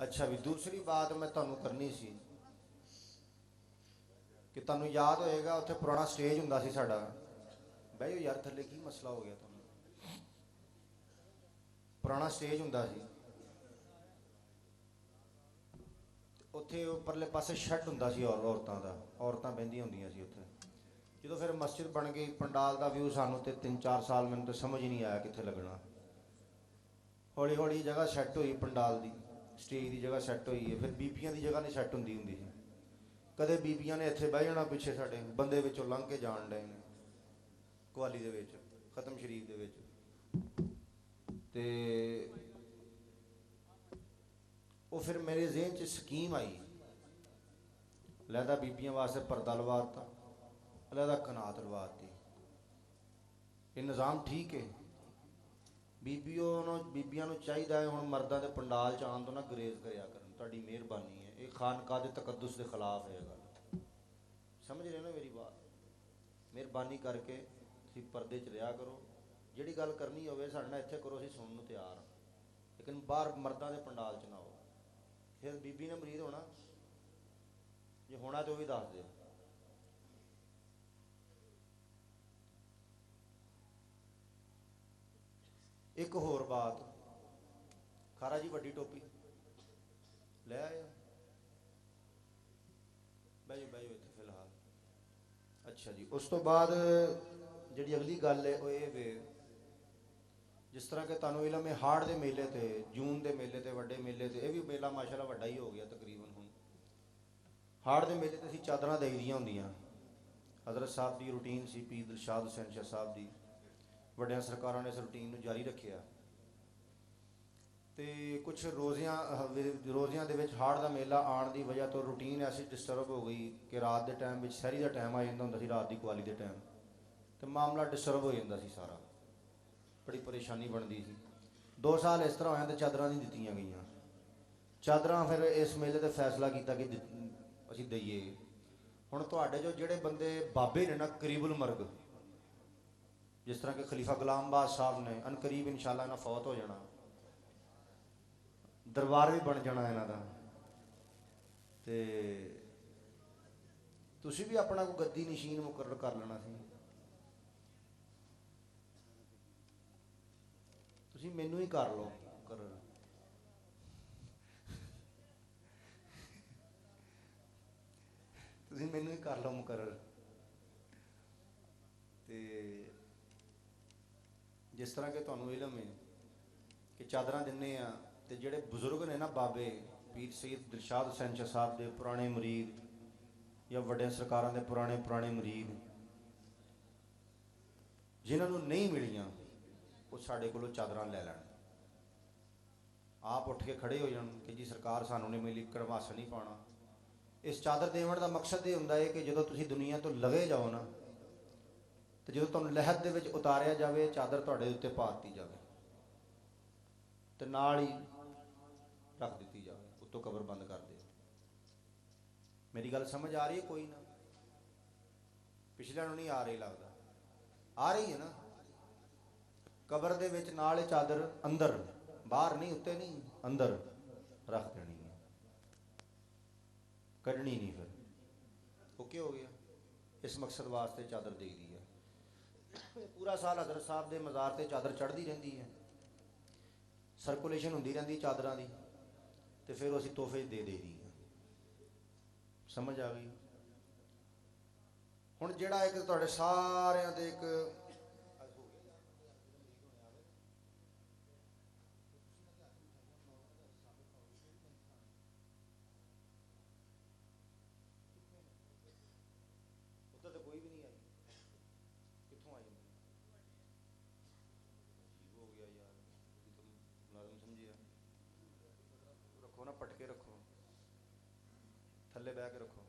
अच्छा भी दूसरी बात मैं तुहानू करनी सी कि तुहानू याद होएगा उत्थे पुराना स्टेज हुंदा सी साडा। बह जाओ यार थल्ले, की मसला हो गया तुहानू? पुराना स्टेज हुंदा सी, उत्थे परले पासे शैड हुंदा सी और औरतां दा, औरतां बहिंदियां हुंदियां सी उत्थे। जो फिर मस्जिद बन गई, पंडाल का व्यू सानू तो 3-4 साल मैंने तो समझ ही नहीं आया कित्थे लगना। हौली हौली जगह सैट हुई पंडाल की, स्टेज की जगह सैट हुई है, फिर बीबियां की जगह नहीं सैट होंदी हुंदी सी। कदे बीबियां ने इत्थे बह जाना, पिछे साडे बंदे विचों लंघ के जान डे ने कुआली दे विच, खत्म शरीफ दे विच। ते वो फिर मेरे जेहन च स्कीम आई, लैदा बीबियां वास्ते पर्दा लवाता, लैदा कनात लवाती। ये निज़ाम ठीक है? बीबियां नूं चाहिए हुण मर्दां दे पंडाल च आउण तो ना गुरेज करिया करन, तुहाडी मेहरबानी है। ये खानकाह दे तकद्दुस के खिलाफ है गल, समझ रहे ना मेरी बात? मेहरबानी करके तुसीं परदे च रहा करो, जिहड़ी गल करनी होवे साडे नाल इत्थे करो, असीं सुणन नूं तैयार हाँ, लेकिन बाहर मर्दां दे पंडाल च ना आओ। फिर बीबी ने मरीद होना, जे होना तो भी दस दिओ। एक होर बात, खारा जी वड्डी टोपी ले आए, बह जाओ बह जाओ इत्थे फिलहाल। अच्छा जी, उस तो बाद जिहड़ी अगली गल है वो ये वे, जिस तरह के तुहानू इलम है हाड़ के मेले थे, जून के मेले थे, वड्डे मेले थे, यह भी मेला माशाअल्लाह वड्डा ही हो गया तकरीबन। हुण हाड़ के मेले ते असीं चादरां देई दियां हुंदियां। हज़रत साहब की रूटीन सी, पीर दिलशाद हुसैन शाह साहब की, वड्डियां सरकारां ने इस रूटीन नूं जारी रखिया। तो कुछ रोज़ियां दे विच हाड़ का मेला आने की वजह तो रूटीन ऐसी डिस्टर्ब हो गई कि रात के टाइम में शहरी का टाइम आ जाता हुंदा सी, रात की कुआली के टाइम, तो मामला डिस्टर्ब हो जाता सी सारा, बड़ी परेशानी बनती सी। 2 साल इस तरह होया तो चादरां नहीं दित्तियां गईयां। चादरां फिर इस मेले ते फैसला किया कि असीं दईए। हुण तुहाडे जो जिहड़े बंदे बाबे ने ना करीबुल मर्ग, जिस तरह के खलीफा गुलाम बाद साहब ने, अनकरीब इंशाअल्लाह इन्हां फौत हो जाना, दरबार भी बन जाना इन्हां दा, ते तुसीं भी अपना कोई गद्दी नशीन मुकर्रर कर लेना सी। तुसीं मैनू ही कर लो मुकर्रर, तुसीं मैनू ही कर लो मुकर्रर। ते जिस तरह के तुहानू इलम है कि चादरां दिन्ने आ, ते जिहड़े बजुर्ग ने ना बाबे, पीर सैयद दिलशाद हुसैन शाह साहब के पुराने मुरीद या वड्डियां सरकारां दे पुराने पुराने मुरीद, जिन्होंने नहीं मिलियां, वो साढ़े कोलों चादरां लै लैण, आप उठ के खड़े हो जान कि जी सरकार सानू नहीं मिली, कड़मास नहीं पाना। इस चादर देवन का मकसद ये हुंदा है कि जो तुसीं दुनिया तो लगे जाओ ना, तो जो तुहानू लहद दे विच उतारिया जाए, चादर तुहाडे उत्ते पा दी जाए, तो नाल ही रख दी जाए, उत्तों कबर बंद कर दे। मेरी गल समझ आ रही है? कोई ना, पिछलियां नूं नहीं आ रही लगता, आ रही है ना? कबर दे विच नाल ही चादर अंदर, बाहर नहीं, उत्ते नहीं, अंदर रख देनी है, कढ़नी नहीं। फिर ओके हो गया। इस मकसद वास्ते चादर दे दी है। पूरा साल हज़रत साहब के मज़ार से चादर चढ़ती रहती है, सर्कुलेशन होंदी रहती चादरां की, तो फिर असीं तोहफे दे दी है। समझ आ गई? हुण जिहड़ा एक तुहाडे सारिआं दे एक उधर तो कोई भी नहीं आई, कित्थों आई? अजीब हो गया यार, ये तो मुलाजम समझिया। रखो ना, पटके रखो, थल्ले बह के रखो।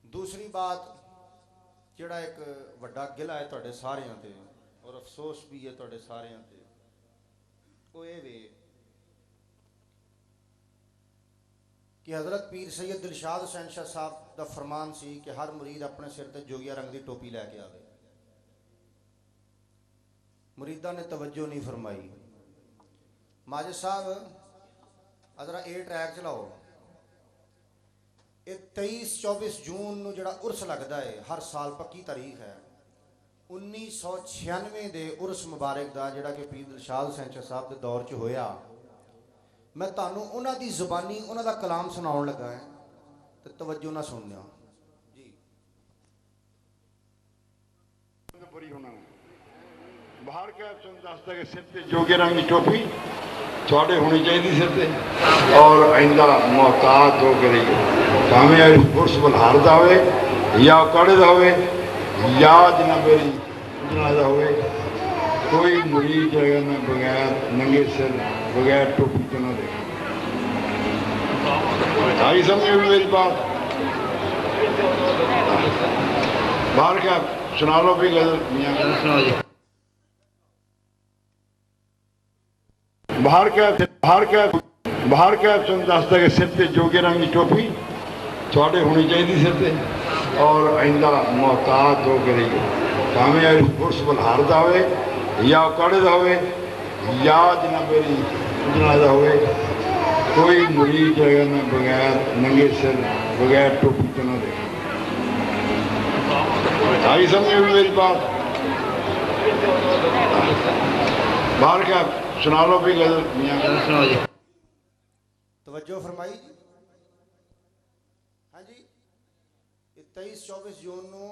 दूसरी बात, जिहड़ा एक वड्डा गिला है तुहाडे सारिआं ते, और अफसोस भी है तुहाडे सारिआं ते, वो ये वे कि हज़रत पीर सैयद दिलशाद हुसैन शाह साहब का फरमान सी कि हर मुरीद अपने सिर ते जोगिया रंग की टोपी लैके आवे। मुरीदा ने तवज्जो नहीं फरमाई, माजिद साहब अजरा ए ट्रैक चलाओ। ये 23-24 जून ਨੂੰ ਜਿਹੜਾ ਉਰਸ लगता है हर साल पक्की तारीख है 1996 ਦੇ ਉਰਸ ਮੁਬਾਰਕ ਦਾ ਜਿਹੜਾ ਕਿ ਪੀਰ ਦਿਲਸ਼ਾਦ ਸੈਂਚਰ ਸਾਹਿਬ ਦੇ ਦੌਰ 'ਚ ਹੋਇਆ। मैं ਤੁਹਾਨੂੰ ਉਹਨਾਂ ਦੀ ਜ਼ੁਬਾਨੀ ਉਹਨਾਂ ਦਾ ਕਲਾਮ ਸੁਣਾਉਣ ਲੱਗਾ ਹੈ ਤੇ ਤਵੱਜੋ ਨਾਲ ਸੁਣਿਓ ਜੀ। पूरी होना बाहर का दसदा के सिर ते जोगे रंग की टोपी थोड़े होनी चाहिए सिर ते और आइंदा मोहताज हो कर भावें पुरुष बलहार का हो या काड़े का हो या जनाबेरी का हो कोई मरीज जगह में बगैर नंगे सिर बगैर टोपी तो ना दे। आई समझे मेरी बात? बाहर क्या सुना लो भी गजल मियां सुना जी। बाहर क्या दसदा के सिर ते जोगे रंग की टोपी थोड़े होनी चाहिए सिर ते और आइंदा मोहताज हो कर भावें पुरुष बलहार का हो या काड़े का हो या जनाबेरी का हो कोई मरीज जगह में बगैर नंगे सिर बगैर टोपी तो ना दे। आई समझे मेरी बात? बाहर क्या सुना लो भी गजल मियां सुना जी। तवज्जो फरमाई जी। हाँ जी, 23-24 जून ਨੂੰ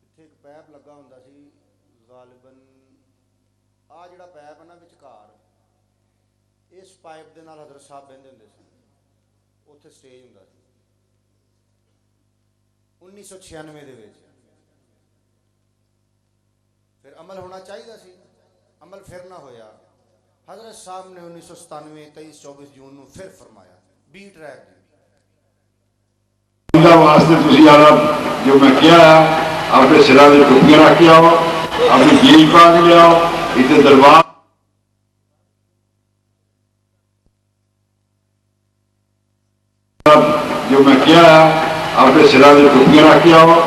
ਇੱਥੇ ਇੱਕ ਪੈਪ ਲੱਗਾ ਹੁੰਦਾ ਸੀ ਗਾਲਿਬਨ ਆ ਜਿਹੜਾ ਪੈਪ ਹੈ ਨਾ ਵਿਚਕਾਰ ਇਸ ਪਾਈਪ ਦੇ ਨਾਲ ਹਜ਼ਰਤ ਸਾਹਿਬ ਬਹਿੰਦੇ ਹੁੰਦੇ ਸੀ। ਉੱਥੇ ਸਟੇਜ ਹੁੰਦਾ ਸੀ 1996 ਦੇ ਵਿੱਚ। फिर अमल होना चाहिए सी, अमल फिर ना होया। हजरत साहब ने 1997 23-24 जून ਨੂੰ फिर फरमाया बी ट्रैक वास्ते तुसी आला जो मैं किया अपने सिरा दे टोपियां रख के आओ अपनी जेब पा के ले आओ इतने दरबार जो मैं किया अपने सिरा दे टोपियां रख के आओ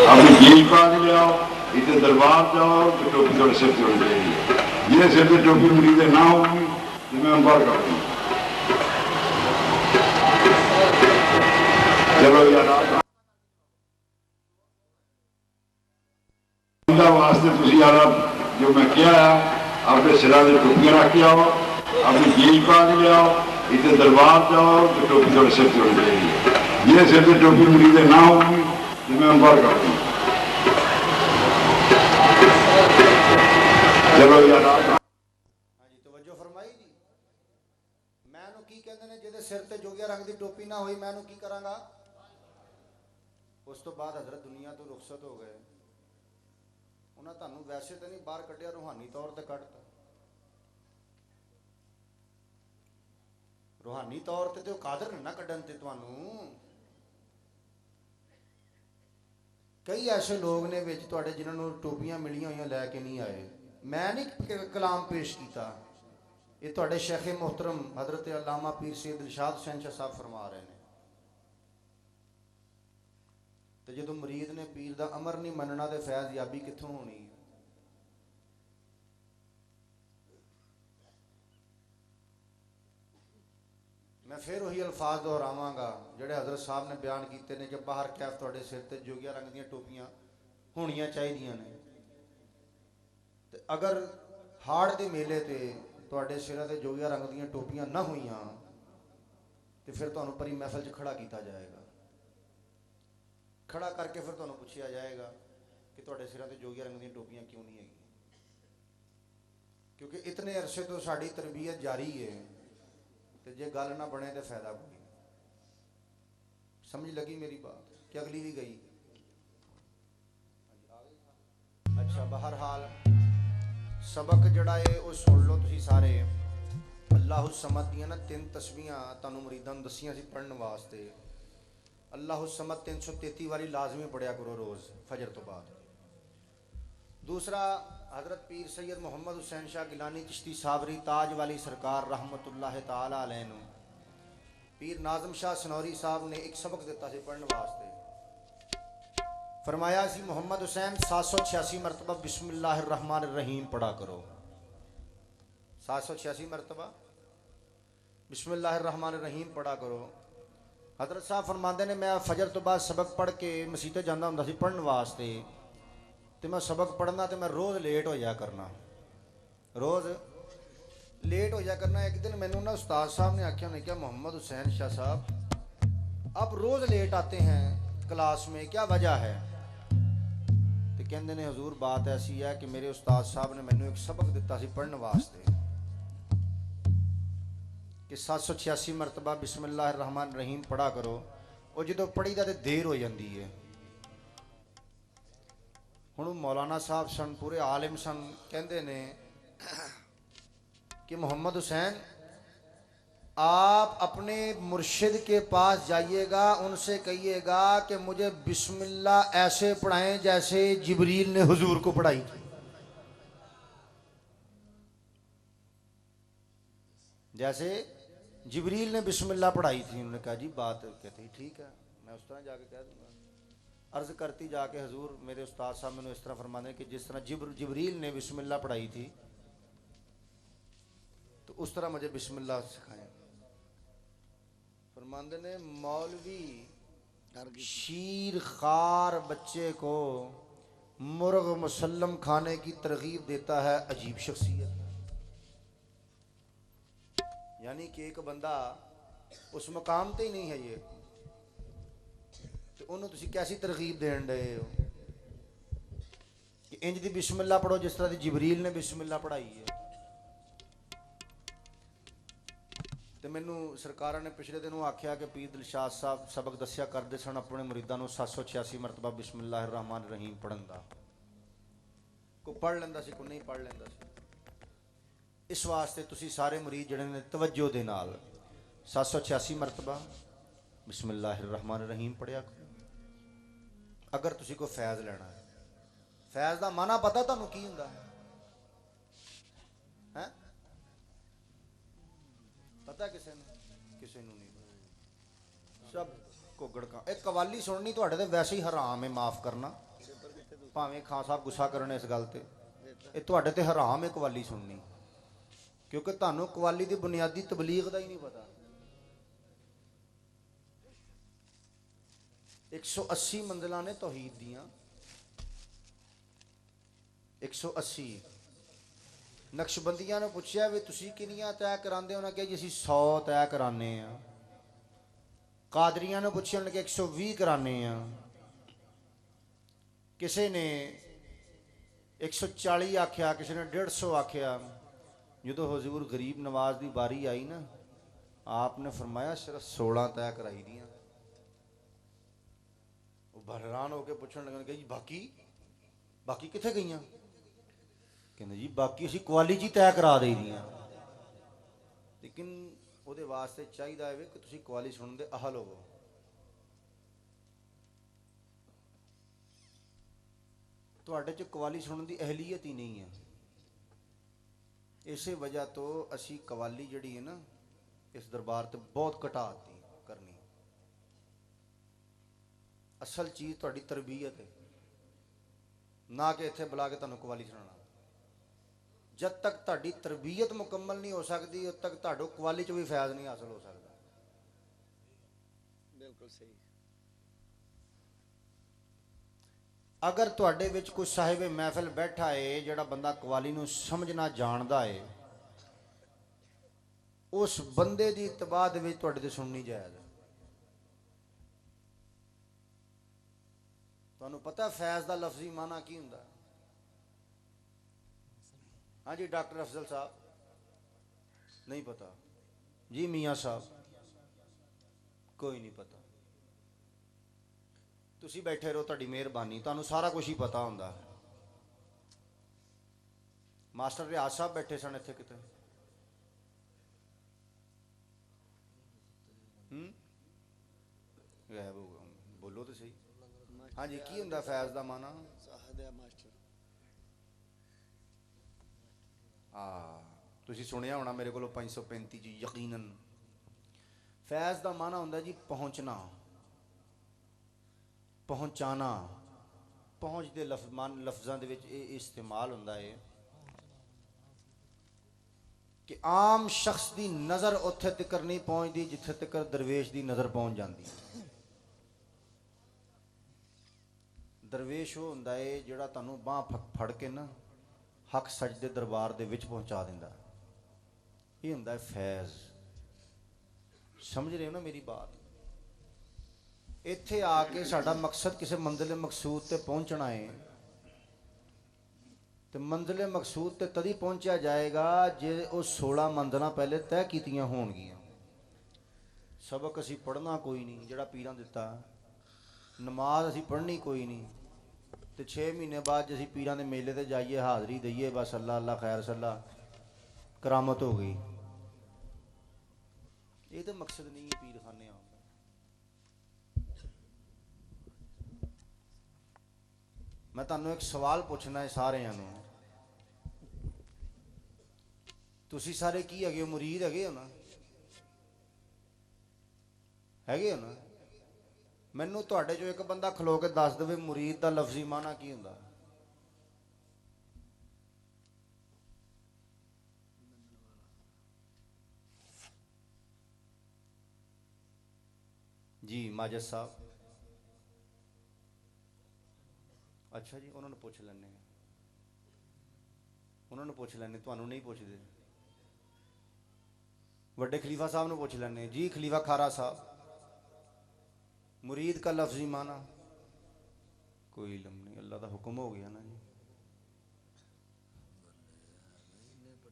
अपनी जेब पा के ले आओ इतने दरबार जाओ तो टोपी थोड़े सिर से होनी चाहिए। जिन्हें सिर से टोपी मरीज ना होगी तो मैं बाहर कर दूँ। चलो यार वास्ते तुसी आला जो मैं किया अपने सिरा दे टोपियां रख के आओ अपनी जेब पा के ले आओ इतने दरबार जाओ तो टोपी थोड़े सिर से होनी चाहिए। जिन्हें सिर से टोपी मरीज ना होगी तो मैं बाहर कर दूँ। चलो यार हाँ जी तवज्जो फरमाई जी। मैं की कहते हैं जिहदे सिर ते जोगिया रंग की टोपी ना हुई मैं की करांगा। उस तो बाद हजरत दुनिया तो रुखसत हो गए। उन्हें तुहानू वैसे तो नहीं बाहर कढ़िया रूहानी तौर पर कढ़ता। रूहानी तौर पर तो कादर ना कढ़न ते तुहानू। कई ऐसे लोग ने विच तुहाडे जिन्होंने टोपियां मिलियां हुई लैके नहीं आए। मैं नहीं कलाम पेश किया ये तुहाडे शेख मोहतरम हजरत अल्लामा पीर सैयद दिलशाद सैंचर साहब फरमा रहे हैं। तो जो मरीद ने पीर का अमर नहीं मनना तो फैज़ याबी कित्थों होनी। मैं फिर वही अल्फाज दोहरावांगा जिहड़े हजरत साहब ने बयान किए ने कि बाहर कैफ तुहाडे सिर ते जोगिया रंग दी टोपियां होनियां चाहिदियां ने। अगर हाड़ के मेले ते तुहाडे सिरां ते जोगिया रंग दी टोपियां ना हुईयां तो फिर तुहानू परी महफिल च खड़ा किया जाएगा। खड़ा करके फिर तुहानू पूछा जाएगा कि तुहाडे सिरां ते जोगिया रंग दी टोपियां क्यों नहीं है। क्योंकि इतने अरसे तो साड़ी तरबियत जारी है तो जे गल ना बने तो फायदा कोई नहीं। समझ लगी मेरी बात कि अगली भी गई? अच्छा बहरहाल सबक जड़ा है वो सुन लो तुसी सारे। अल्लाह समद दियां ना 3 तस्बीहां तुहानू मुरीदां नूं दस्सियां सी पढ़न वास्ते। अल्लाह समद 333 वारी लाजमी पढ़िया करो रोज़ फजर तो बाद। दूसरा हज़रत पीर सैयद मोहम्मद हुसैन शाह गिलानी चिश्ती साबरी ताज वाली सरकार रहमतुल्लाह ताला अलैह नूं पीर नाज़म शाह सनौरी साहब ने एक सबक दिता सी पढ़ने वास्ते। फरमाया सी मोहम्मद हुसैन 786 मरतबा बिस्मिल्लाहिर्रहमानिर्रहीम पढ़ा करो। 786 मरतबा बिस्मिल्लाहिर्रहमानिर्रहीम पढ़ा करो। हजरत साहब फरमाते ने मैं फजर तो बाद सबक पढ़ के मसीते जाना हुंदा सी पढ़न वास्ते, तो मैं सबक पढ़ना तो मैं रोज़ लेट हो जाया करना, रोज़ लेट हो जाया करना। एक दिन मैंने ना उस्ताद साहब ने आख्या, उन्हें क्या मोहम्मद हुसैन शाह साहब आप रोज़ लेट आते हैं क्लास में, क्या वजह है? तो कहते ने हजूर बात ऐसी है कि मेरे उस्ताद साहब ने मैंने एक सबक दिता सी पढ़ने वास्ते कि 786 मरतबा बिस्मिल्लाहिर्रहमानिर्रहीम पढ़ा करो। और जो पढ़ी दा तो देर हो जाती है। हुण मौलाना साहब सन, पूरे आलिम सन, कहते ने कि मोहम्मद हुसैन आप अपने मुर्शिद के पास जाइएगा, उनसे कहिएगा कि मुझे बिस्मिल्लाह ऐसे पढ़ाएं जैसे जिब्रील ने हुजूर को पढ़ाई थी। जैसे जिब्रील ने बिस्मिल्लाह पढ़ाई थी। उन्होंने कहा जी बात कहती ठीक है, मैं उस तरह जाके कह दूंगा। अर्ज करती जाके हजूर मेरे उस्ताद साहब मैंने इस तरह फरमाने कि जिस तरह जिब्रील ने बिस्मिल्लाह पढ़ाई थी तो उस तरह मुझे बिस्मिल्लाह सिखाएं। फरमाते ने मौलवी शीर खार बच्चे को मुर्ग मुसल्लम खाने की तरगीब देता है, अजीब शख्सियत। यानी कि एक बंदा उस मकाम ते ही नहीं है ये, तो उन्होंने तुसी कैसी तरगीब देन डे हो कि इंज दी बिस्मिल्लाह पढ़ो जिस तरह दी जिब्रील ने बिस्मिल्लाह पढ़ाई है। तो मैनू सरकारा ने पिछले दिनों आख्या कि पीर दिलशाद साहब सबक दसिया करते सन अपने मुरीदां नूं 786 मरतबा बिस्मिल्लाहिर्रहमानिर्रहीम पढ़न दा। कोई पढ़ लेंदा सी, कोई नहीं पढ़ लेंदा सी। इस वास्ते तुसी सारे मुरीद जिहड़े ने तवज्जो दे नाल 786 मरतबा बिस्मिल्लाहिर्रहमानिर्रहीम पढ़िया करो। अगर तुसी कोई फैज़ लेना है, फैज़ का माना पता तुहानूं की हुंदा है? पता किसी ने? किसी नूं नहीं पता। सब घुगड़ का एक कवाली सुननी तुहाडे ते वैसे ही हराम है, माफ़ करना भावें खां साहब गुस्सा करन इस गल ते, ये तुहाडे ते हराम है कवाली सुननी, क्योंकि तुहानूं कवाली की बुनियादी तबलीग का ही नहीं पता। 180 मंजिलां ने तौहीद दियां, 180। नक्शबंदियां ने पूछा भी तुसी किनियां तय करांदे हो? उन्हें कहा जी असीं 100 तय कराने आ। कादरियां ने पूछा, उन्हें कहा 120 कराने आ। किसी ने 140 आख्या, किसी ने 150 आख्या। जो हजूर गरीब नवाज की बारी आई ना, आपने फरमाया सिर्फ 16 तय कराई दियां। हैरान होकर पूछने लगे जी बाकी बाकी कित्थे गईयां? कहते जी बाकी असीं कवाली जी तय करा दई दियां। लेकिन वो वास्ते चाहिए है कि तुसीं कवाली सुनन दे अहल होवो। तुहाडे च कवाली सुनन की अहलीयत ही नहीं है। इस वजह तो असी कवाली जिहड़ी है ना इस दरबार ते बहुत घटाती करनी। असल चीज़ तुहाडी तरबीयत है, ना कि इत्थे बुला के तुहानूं कवाली सुनाना। जब तक तुहाडी तरबीयत मुकम्मल नहीं हो सकती उद तक तुहाडों कवाली च भी फैज़ नहीं हासिल हो सकता। बिल्कुल सही। अगर तुहाडे विच कोई साहिब महफिल बैठा है जिहड़ा बंदा कवाली नूं समझना जानदा है, उस बंदे की इत्तबा दे विच तुहाडे ते सुननी जायज़ है। तुहानूं पता फैज़ का लफ्जी माना की हुंदा? हाँ जी डॉक्टर अफजल साहब, नहीं पता जी। मियाँ साहब, कोई नहीं पता। तुसी बैठे रहो, तुहाडी मेहरबानी, तुहानूं सारा कुछ ही पता हुंदा। मास्टर रियाज साहब बैठे सन इत्थे किते, गैब हो गए, बोलो तो सही। हाँ जी की हुंदा फैज़ का माना? तुसी सुनिया होना मेरे को 535 जी यकीनन। फैज़ का माना हुंदा जी पहुँचना, पहुँचाना, पहुँच के लफ्ज़ों के विच ये इस्तेमाल होंदा है कि आम शख्स की नज़र उत्थे तक नहीं पहुँचती जिथे तक दरवेश की नज़र पहुँच जाती। दरवेश वो होंदा है जिहड़ा तुहानूं बांह फड़ के ना हक सजदे दरबार दे विच पहुँचा दिंदा। ये होंदा है फैज़। समझ रहे हो ना मेरी बात? इत्थे आके साडा मकसद किसी मंजिल मकसूद ते पहुँचना है, तो मंजिल मकसूद ते तदी पहुँचा जाएगा जे वो 16 मंजिलां पहले तय कीतियां होणगियां। सबक असी पढ़ना कोई नहीं जिहड़ा पीरां दिता, नमाज असी पढ़नी कोई नहीं, तो 6 महीने बाद जो असी पीरां दे मेले ते जाइए हाज़री दईए बस अल्लाह अल्लाह खैर सल्ला करामत हो गई। ये तो मकसद नहीं है पीर खाने आने का। मैं तुहानूं एक सवाल पूछना है सारिਆਂ ਨੂੰ, तुसी सारे की हैगे हो? मुरीद हैगे हो ना? हैगे हो ना? मैनू तुहाडे चों एक बंदा खलो के दस देवे मुरीद का लफ्जी माना की हुंदा? जी माजद साहब। अच्छा जी, उन्होंने पूछ लैने, उन्होंने पूछ लैने, तुहानूं नहीं पूछते। वड्डे खलीफा साहब ने पूछ लैने। जी खलीफा खारा साहब, मुरीद का लफ्जी माना? कोई इल्म नहीं, अल्लाह का हुक्म हो गया ना जी।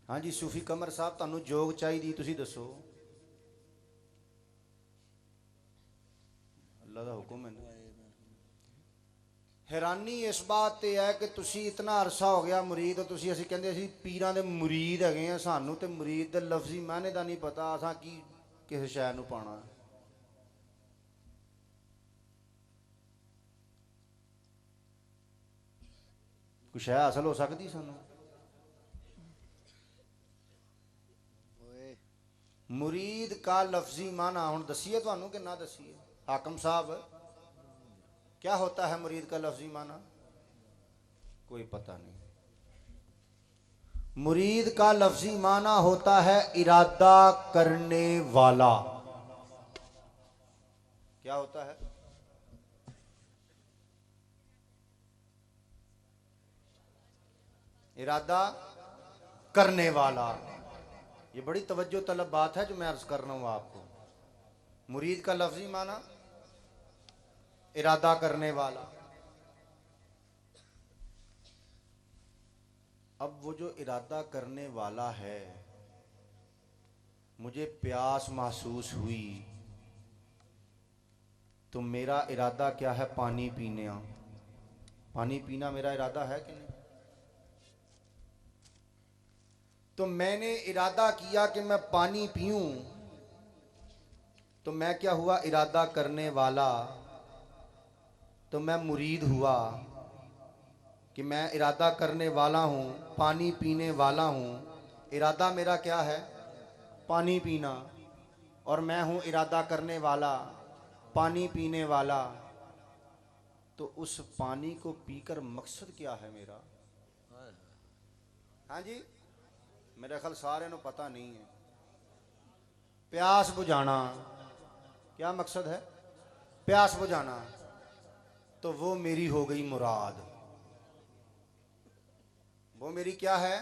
हाँ जी सूफी कमर साहब, तुहानूं जोग चाहिए तुसी दसो। अल्लाह का हुक्म है ना। हैरानी इस बात ते है कि तुसी इतना अरसा हो गया मुरीद हो, तुसी असीं कहंदे असीं पीरां दे मुरीद हैगे आ, सानूं ते मुरीद दे लफ्जी माने दा नहीं पता, असां की किस शै नूं पाना। कुछ है हासिल हो सकती सानूं? मुरीद का लफ्जी माना हुण दसीए तुहानूं कि ना दसीए? हाकम साहब क्या होता है मुरीद का लफ्जी माना? कोई पता नहीं। मुरीद का लफ्जी माना होता है इरादा करने वाला। क्या होता है? इरादा करने वाला। ये बड़ी तवज्जो तलब बात है जो मैं अर्ज कर रहा हूं आपको। मुरीद का लफ्जी माना इरादा करने वाला। अब वो जो इरादा करने वाला है, मुझे प्यास महसूस हुई तो मेरा इरादा क्या है? पानी पीने। पानी पीना मेरा इरादा है कि नहीं? तो मैंने इरादा किया कि मैं पानी पीऊं, तो मैं क्या हुआ? इरादा करने वाला। तो मैं मुरीद हुआ कि मैं इरादा करने वाला हूं, पानी पीने वाला हूं। इरादा मेरा क्या है? पानी पीना। और मैं हूं इरादा करने वाला, पानी पीने वाला। तो उस पानी को पीकर मकसद क्या है मेरा? हाँ जी, मेरे ख्याल सारे को पता नहीं है। प्यास बुझाना क्या मकसद है? प्यास बुझाना। तो वो मेरी हो गई मुराद। वो मेरी क्या है?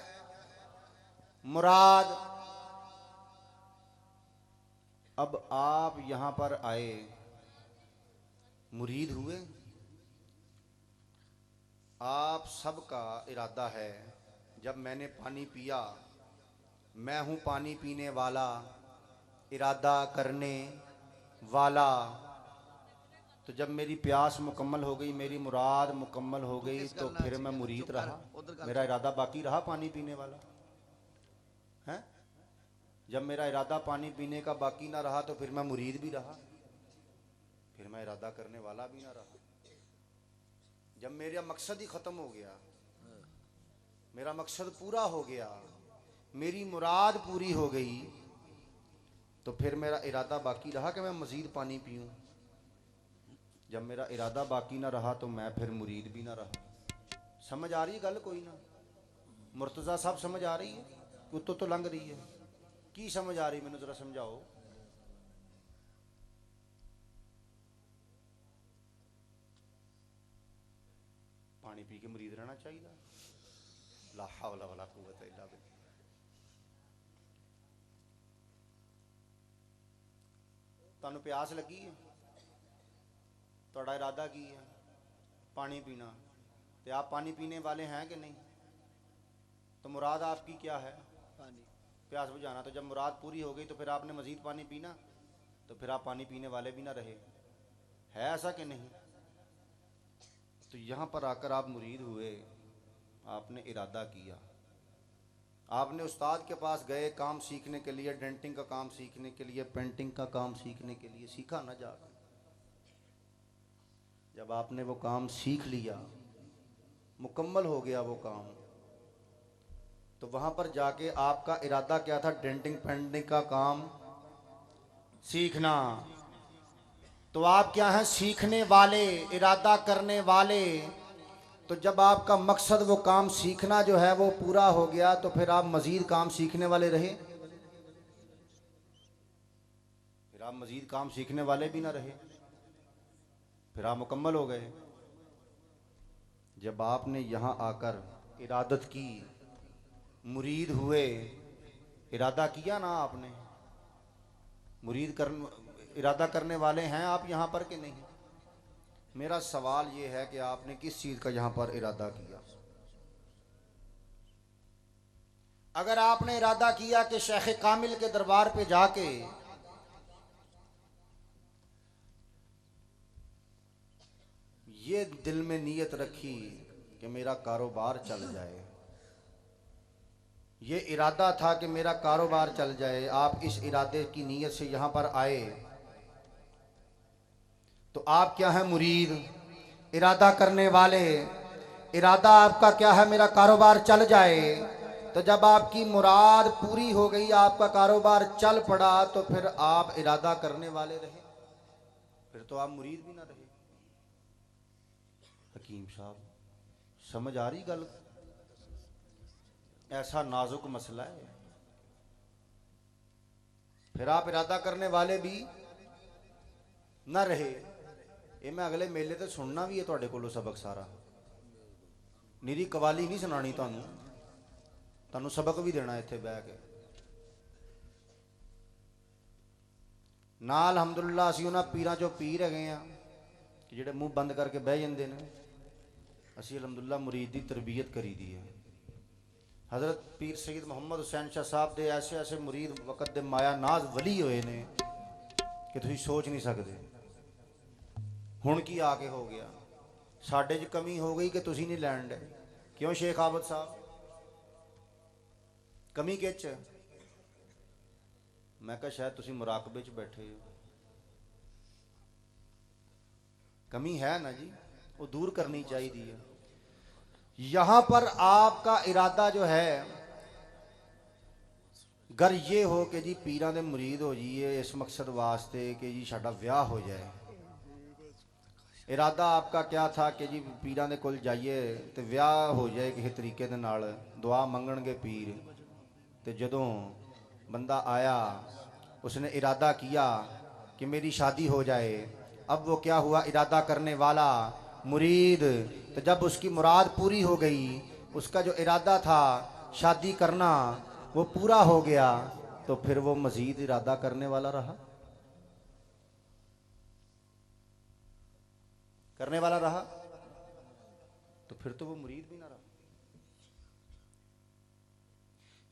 मुराद। अब आप यहां पर आए, मुरीद हुए। आप सबका इरादा है, जब मैंने पानी पिया, मैं हूं पानी पीने वाला, इरादा करने वाला। तो जब मेरी प्यास मुकम्मल हो गई, मेरी मुराद मुकम्मल हो गई, तो फिर मैं मुरीद रहा, मेरा इरादा बाकी रहा पानी पीने वाला है। जब मेरा इरादा पानी पीने का बाकी ना रहा तो फिर मैं मुरीद भी रहा, फिर मैं इरादा करने वाला भी ना रहा। जब मेरा मकसद ही ख़त्म हो गया, मेरा मकसद पूरा हो गया, मेरी मुराद पूरी हो गई, तो फिर मेरा इरादा बाकी रहा कि मैं मज़ीद पानी पीऊँ। जब मेरा इरादा बाकी ना रहा तो मैं फिर मुरीद भी ना रहा। समझ आ रही है गल कोई ना? मुर्तज़ा साहब समझ आ रही है? उत्तों तो लंघ रही है की समझ आ रही? मैनू जरा समझाओ। पानी पी के मुरीद रहना चाहिए। ला हौला वला कुव्वता इल्ला बिल्लाह। तुहानू प्यास लगी है, तुहाडा इरादा की है? पानी पीना। तो आप पानी पीने वाले हैं कि नहीं? तो मुराद आपकी क्या है? पानी। प्यास बुझाना। तो जब मुराद पूरी हो गई तो फिर आपने मज़ीद पानी पीना, तो फिर आप पानी पीने वाले भी ना रहे। है ऐसा कि नहीं? तो यहाँ पर आकर आप मुरीद हुए, आपने इरादा किया, आपने उस्ताद के पास गए काम सीखने के लिए, डेंटिंग का काम सीखने के लिए, पेंटिंग का काम सीखने के लिए। सीखा ना जाकर। जब आपने वो काम सीख लिया, मुकम्मल हो गया वो काम, तो वहाँ पर जाके आपका इरादा क्या था? डेंटिंग पेंटिंग का काम सीखना। तो आप क्या हैं? सीखने वाले, इरादा करने वाले। तो जब आपका मकसद वो काम सीखना जो है वो पूरा हो गया, तो फिर आप मज़ीद काम सीखने वाले रहे? फिर आप मज़ीद काम सीखने वाले भी ना रहे, फिर आप मुकम्मल हो गए। जब आपने यहाँ आकर इरादत की, मुरीद हुए, इरादा किया ना आपने, इरादा करने वाले हैं आप यहाँ पर कि नहीं? मेरा सवाल ये है कि आपने किस चीज़ का यहाँ पर इरादा किया? अगर आपने इरादा किया कि शेख कामिल के दरबार पे जाके ये दिल में नीयत रखी कि मेरा कारोबार चल जाए, ये इरादा था कि मेरा कारोबार चल जाए, आप इस इरादे की नीयत से यहाँ पर आए, तो आप क्या है? मुरीद, इरादा करने वाले। इरादा आपका क्या है? मेरा कारोबार चल जाए। तो जब आपकी मुराद पूरी हो गई, आपका कारोबार चल पड़ा, तो फिर आप इरादा करने वाले रहे, फिर तो आप मुरीद भी ना रहे। हकीम साहब समझ आ रही गल? ऐसा नाजुक मसला है। फिर आप इरादा करने वाले भी ना रहे। ये मैं अगले मेले ते सुनना भी है तुहाडे कोलों सबक सारा। निरी कवाली नहीं सुनानी तुहानू, तुहानू सबक भी देना इत्थे बह के। नाल अलहमदुलिल्लाह असीं उन्हां पीरां चों पीर हैगे आ कि जिहड़े मूँह बंद करके बह जांदे ने। असीं अलहमदुलिल्लाह मुरीद दी तरबियत करी दी है। हज़रत पीर सैयद मुहम्मद हुसैन शाह साहब दे ऐसे ऐसे मुरीद वक़्त दे माया नाज वली होए ने कि तुसीं सोच नहीं सकते। हुण की आके हो गया, साडे च कमी हो गई कि तुसीं नहीं लैण डे। क्यों शेख आबद साहब, कमी किच? मैं कहा शायद तुसीं मुराकबे च बैठे हो। कमी है ना जी, वो दूर करनी चाहिए। यहाँ पर आपका इरादा जो है, गर ये हो कि जी पीरां दे मुरीद हो जाइए इस मकसद वास्ते कि जी साडा ब्याह हो जाए। इरादा आपका क्या था कि जी पीरां दे कोल जाइए तो ब्याह हो जाए किसी तरीके दे नाल, दुआ मंगणगे पीर। तो जदों बंदा आया, उसने इरादा किया कि मेरी शादी हो जाए। अब वो क्या हुआ? इरादा करने वाला मुरीद। तो जब उसकी मुराद पूरी हो गई, उसका जो इरादा था शादी करना वो पूरा हो गया, तो फिर वो मज़ीद इरादा करने वाला रहा, करने वाला रहा, तो फिर तो वो मुरीद भी ना रहा।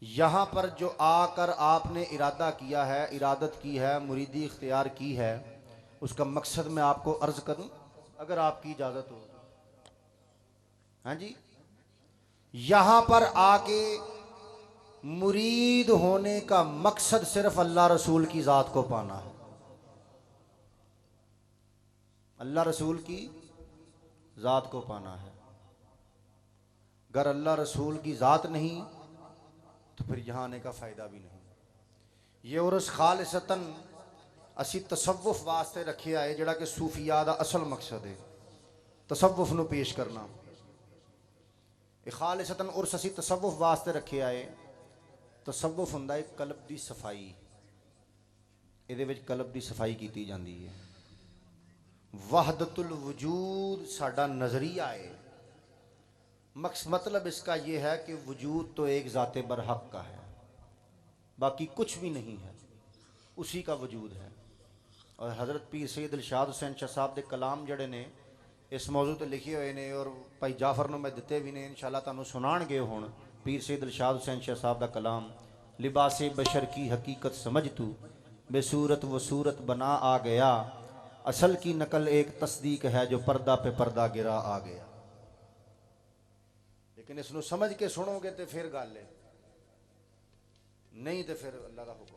यहाँ पर जो आकर आपने इरादा किया है, इरादत की है, मुरीदी इख्तियार की है, उसका मकसद मैं आपको अर्ज करूं अगर आपकी इजाज़त हो। हाँ जी, यहाँ पर आके मुरीद होने का मकसद सिर्फ अल्लाह रसूल की ज़ात को पाना है। अल्लाह रसूल की ज़ात को पाना है। अगर अल्लाह रसूल की ज़ात नहीं तो फिर यहाँ आने का फ़ायदा भी नहीं। ये उर्स खालिसतन ਅਸੀਂ ਤਸੱਵੁਫ ਵਾਸਤੇ ਰੱਖਿਆ ਹੈ, ਜਿਹੜਾ ਕਿ ਸੂਫੀਆ ਦਾ ਅਸਲ ਮਕਸਦ ਹੈ, ਤਸੱਵੁਫ ਨੂੰ ਪੇਸ਼ ਕਰਨਾ। ਇਹ ਖਾਲਿਸਤਨ ਉਰਸ ਅਸੀਂ ਤਸੱਵੁਫ ਵਾਸਤੇ ਰੱਖਿਆ ਹੈ। ਤਸੱਵੁਫ ਹੁੰਦਾ ਹੈ ਕਲਬ ਦੀ ਸਫਾਈ, ਇਹਦੇ ਵਿੱਚ ਕਲਬ ਦੀ ਸਫਾਈ ਕੀਤੀ ਜਾਂਦੀ ਹੈ। वहदतुल वजूद साडा नज़रिया है। मतलब इसका ये है कि वजूद तो एक ज़ाते बरहक का है, बाकी कुछ भी नहीं है, उसी का वजूद है। और हज़रत पीर सैयद दिलशाद हुसैन शाह साहब के कलाम जड़े ने इस मौजू तो लिखे हुए ने, और भाई जाफर ने मैं दिते भी ने, इंशाअल्लाह तुहानू सुनाणगे हुण। पीर सैयद दिलशाद हुसैन शाह साहब का कलाम, लिबासे बशर की हकीकत समझ तू, बेसूरत व सूरत बना आ गया, असल की नकल एक तस्दीक है, जो पर्दा पे पर्दा गिरा आ गया। लेकिन इसनू समझ के सुनोगे तो फिर गल है, नहीं तो फिर अल्लाह का हुक्म।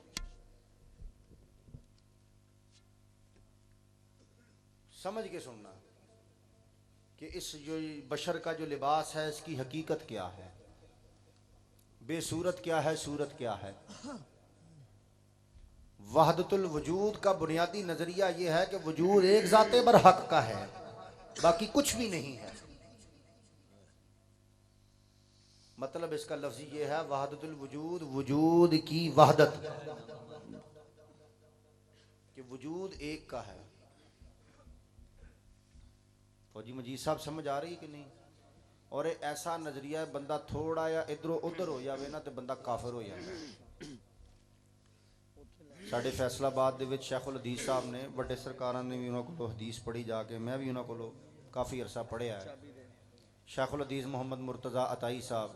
समझ के सुनना कि इस जो बशर का जो लिबास है, इसकी हकीकत क्या है, बेसूरत क्या है, सूरत क्या है। वहदतुल वजूद का बुनियादी नजरिया यह है कि वजूद एक ज़ाते बरहक का है, बाकी कुछ भी नहीं है। मतलब इसका लफ्ज़ ये है, वहदतुल वजूद, वजूद की वहदत, कि वजूद एक का है। फौजी मजीद साहब समझ आ रही कि नहीं? और ये ऐसा नजरिया है, बंदा थोड़ा या इधरों उधर हो जाए ना तो बंदा काफिर हो जाता है। साढ़े फैसलाबाद दे विच शेखुल हदीस साहब ने, बड़े सरकारां ने भी उन्होंने को हदीस पढ़ी जाके, मैं भी उन्होंने को काफ़ी अरसा पढ़िया है। शेखुल हदीस मोहम्मद मुर्तज़ा अताई साहब